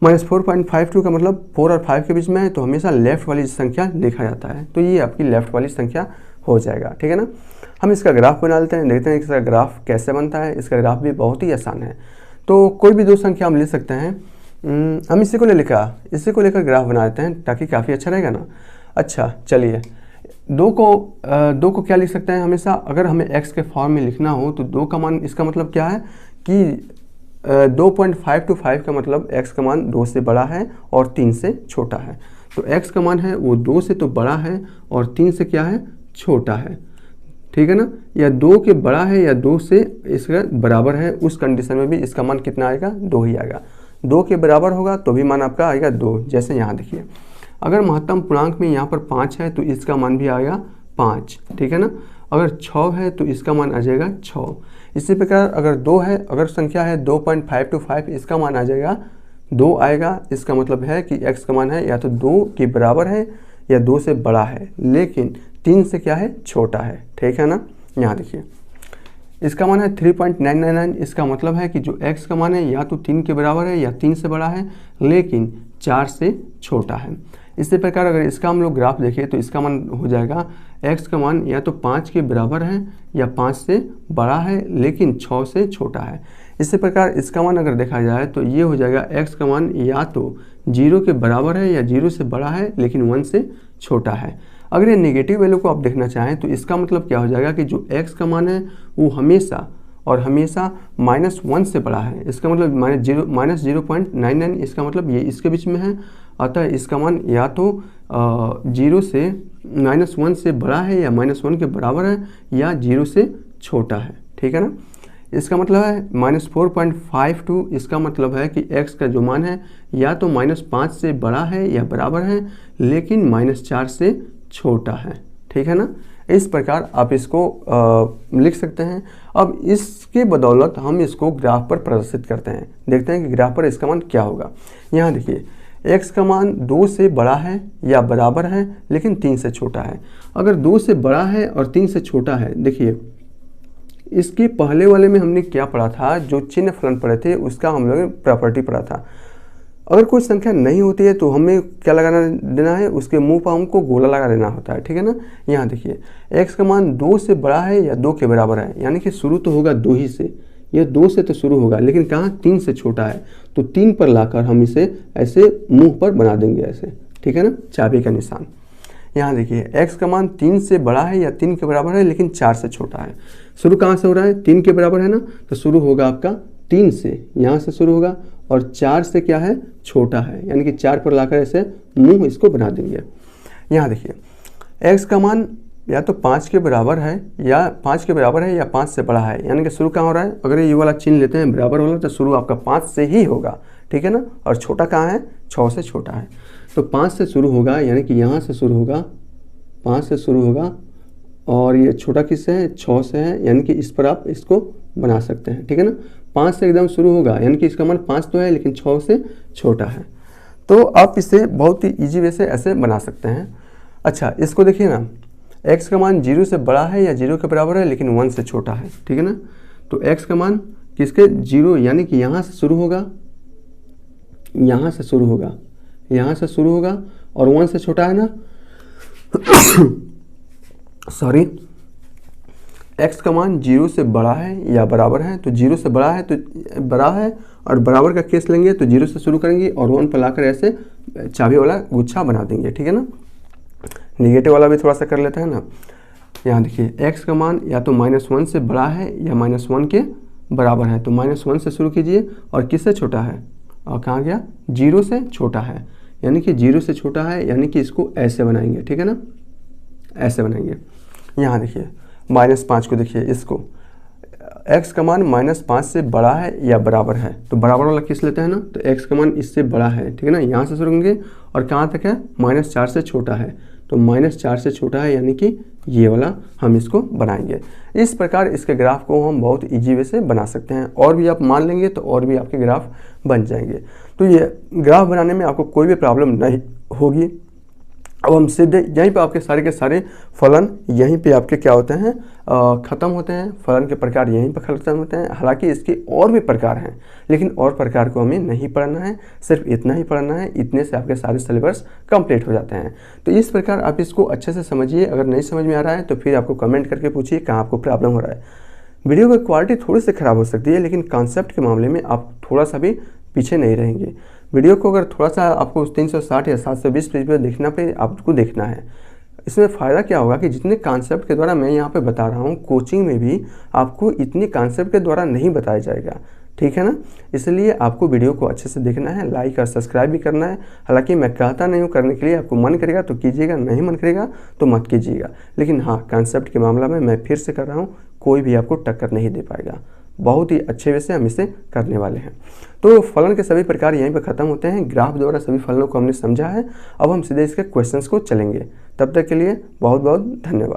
-4.52 का मतलब 4 और 5 के बीच में है तो हमेशा लेफ्ट वाली संख्या लिखा जाता है, तो ये आपकी लेफ्ट वाली संख्या हो जाएगा, ठीक है ना। हम इसका ग्राफ बना लेते हैं, देखते हैं इसका ग्राफ कैसे बनता है। इसका ग्राफ भी बहुत ही आसान है। तो कोई भी 2 संख्या हम ले सकते हैं। हम इसी को ले लिखा, इसी को लेकर ग्राफ बना देते हैं ताकि काफ़ी अच्छा रहेगा ना। अच्छा चलिए, 2 को क्या लिख सकते हैं, हमेशा अगर हमें x के फॉर्म में लिखना हो तो 2 का मान, इसका मतलब क्या है कि 2.525 का मतलब x का मान 2 से बड़ा है और 3 से छोटा है। तो x का मान है वो 2 से तो बड़ा है और 3 से क्या है, छोटा है, ठीक है ना। या 2 के बड़ा है या 2 से इसका बराबर है, उस कंडीशन में भी इसका मान कितना आएगा, 2 ही आएगा। 2 के बराबर होगा तो भी मान आपका आएगा 2। जैसे यहाँ देखिए अगर महत्तम पूर्णांक में यहाँ पर 5 है तो इसका मान भी आएगा 5, ठीक है ना। अगर 6 है तो इसका मान आ जाएगा 6। इसी प्रकार अगर 2 है, अगर संख्या है 2.525, इसका मान आ जाएगा 2 आएगा। इसका मतलब है कि x का मान है या तो 2 के बराबर है या 2 से बड़ा है, लेकिन 3 से क्या है, छोटा है, ठीक है ना। यहाँ देखिए इसका मान है 3.999, इसका मतलब है कि जो x का मान है या तो 3 के बराबर है या 3 से बड़ा है, लेकिन 4 से छोटा है। इसी प्रकार अगर इसका हम लोग ग्राफ देखें तो इसका मान हो जाएगा x का मान या तो 5 के बराबर है या 5 से बड़ा है, लेकिन 6 से छोटा है। इसी प्रकार इसका मान अगर देखा जाए तो ये हो जाएगा x का मान या तो 0 के बराबर है या 0 से बड़ा है, लेकिन 1 से छोटा है। अगर ये नेगेटिव वैल्यू को आप देखना चाहें तो इसका मतलब क्या हो जाएगा कि जो x का मान है वो हमेशा और हमेशा -1 से बड़ा है। इसका मतलब -0.99, इसका मतलब ये इसके बीच में है, अतः इसका मान या तो 0 से -1 से बड़ा है या -1 के बराबर है या 0 से छोटा है, ठीक है ना। इसका मतलब है -4.52, इसका मतलब है कि x का जो मान है या तो -5 से बड़ा है या बराबर है, लेकिन -4 से छोटा है, ठीक है ना। इस प्रकार आप इसको लिख सकते हैं। अब इसके बदौलत हम इसको ग्राफ पर प्रदर्शित करते हैं, देखते हैं कि ग्राफ पर इसका मान क्या होगा। यहाँ देखिए x का मान 2 से बड़ा है या बराबर है, लेकिन 3 से छोटा है। अगर 2 से बड़ा है और 3 से छोटा है, देखिए इसके पहले वाले में हमने क्या पढ़ा था, जो चिन्ह फलन पढ़े थे उसका हम लोगों ने प्रॉपर्टी पढ़ा था। अगर कोई संख्या नहीं होती है तो हमें क्या लगाना देना है, उसके मुंह पर हमको गोला लगा देना होता है, ठीक है ना। यहाँ देखिए x का मान 2 से बड़ा है या 2 के बराबर है, यानी कि शुरू तो होगा 2 ही से, यह 2 से तो शुरू होगा, लेकिन कहाँ 3 से छोटा है, तो 3 पर लाकर हम इसे ऐसे मुंह पर बना देंगे ऐसे, ठीक है ना, चाबी का निशान। यहाँ देखिए x का मान 3 से बड़ा है या 3 के बराबर है लेकिन 4 से छोटा है। शुरू कहाँ से हो रहा है, 3 के बराबर है ना, तो शुरू होगा आपका 3 से, यहाँ से शुरू होगा, और 4 से क्या है, छोटा है, यानी कि 4 पर लाकर ऐसे मुंह इसको बना देंगे। यहाँ देखिए x का मान या तो 5 के बराबर है या 5 के बराबर है या 5 से बड़ा है, यानी कि शुरू कहाँ हो रहा है, अगर ये वाला चिन्ह लेते हैं बराबर वाला तो शुरू आपका 5 से ही होगा, ठीक है ना, और छोटा कहाँ है, 6 से छोटा है। तो 5 से शुरू होगा, यानी कि यहाँ से शुरू होगा, 5 से शुरू होगा, और ये छोटा किससे है, 6 से है, यानी कि इस पर आप इसको बना सकते हैं, ठीक है ना। 5 से एकदम शुरू होगा, यानी कि इसका मान 5 तो है लेकिन 6 से छोटा है। तो आप इसे बहुत ही ईजी वे से ऐसे बना सकते हैं। अच्छा, इसको देखिए ना, x का मान 0 से बड़ा है या 0 के बराबर है लेकिन 1 से छोटा है, ठीक है ना। तो x का मान किसके 0, यानी कि यहाँ से शुरू होगा, यहाँ से शुरू होगा, यहाँ से शुरू होगा, और 1 से छोटा है ना सॉरी, x का मान 0 से बड़ा है या बराबर है, तो 0 से बड़ा है तो बड़ा है, और बराबर का केस लेंगे तो 0 से शुरू करेंगे और 1 पर लाकर ऐसे चाबी वाला गुच्छा बना देंगे, ठीक है ना। निगेटिव वाला भी थोड़ा सा कर लेते हैं ना। यहाँ देखिए x का मान या तो -1 से बड़ा है या -1 के बराबर है, तो -1 से शुरू कीजिए, और किससे छोटा है, और कहाँ गया, 0 से छोटा है, यानी कि 0 से छोटा है, यानी कि इसको ऐसे बनाएंगे, ठीक है ना, ऐसे बनाएंगे। यहाँ देखिए -5 को देखिए, इसको x का मान -5 से बड़ा है या बराबर है, तो बराबर वाला किस लेते हैं ना, तो x का मान इससे बड़ा है, ठीक है ना, यहाँ से शुरू होंगे और कहाँ तक है, -4 से छोटा है, तो -4 से छोटा है, यानी कि ये वाला हम इसको बनाएंगे। इस प्रकार इसके ग्राफ को हम बहुत इजी वे से बना सकते हैं, और भी आप मान लेंगे तो और भी आपके ग्राफ बन जाएंगे। तो ये ग्राफ बनाने में आपको कोई भी प्रॉब्लम नहीं होगी। अब हम सीधे यहीं पे आपके सारे के सारे फलन यहीं पे आपके क्या होते हैं, ख़त्म होते हैं, फलन के प्रकार यहीं पर ख़त्म होते हैं। हालांकि इसके और भी प्रकार हैं, लेकिन और प्रकार को हमें नहीं पढ़ना है, सिर्फ इतना ही पढ़ना है, इतने से आपके सारे सिलेबस कंप्लीट हो जाते हैं। तो इस प्रकार आप इसको अच्छे से समझिए। अगर नहीं समझ में आ रहा है तो फिर आपको कमेंट करके पूछिए कहाँ आपको प्रॉब्लम हो रहा है। वीडियो की क्वालिटी थोड़ी सी ख़राब हो सकती है, लेकिन कॉन्सेप्ट के मामले में आप थोड़ा सा भी पीछे नहीं रहेंगे। वीडियो को अगर थोड़ा सा आपको 360 या 720 पेज पर देखना पे आपको देखना है। इसमें फ़ायदा क्या होगा कि जितने कॉन्सेप्ट के द्वारा मैं यहाँ पे बता रहा हूँ, कोचिंग में भी आपको इतने कॉन्सेप्ट के द्वारा नहीं बताया जाएगा, ठीक है ना। इसलिए आपको वीडियो को अच्छे से देखना है, लाइक और सब्सक्राइब भी करना है। हालांकि मैं कहता नहीं हूँ करने के लिए, आपको मन करेगा तो कीजिएगा, नहीं मन करेगा तो मत कीजिएगा। लेकिन हाँ, कॉन्सेप्ट के मामला में मैं फिर से कर रहा हूँ, कोई भी आपको टक्कर नहीं दे पाएगा। बहुत ही अच्छे वे से हम इसे करने वाले हैं। तो फलन के सभी प्रकार यहीं पर ख़त्म होते हैं। ग्राफ द्वारा सभी फलनों को हमने समझा है। अब हम सीधे इसके क्वेश्चंस को चलेंगे। तब तक के लिए बहुत बहुत धन्यवाद।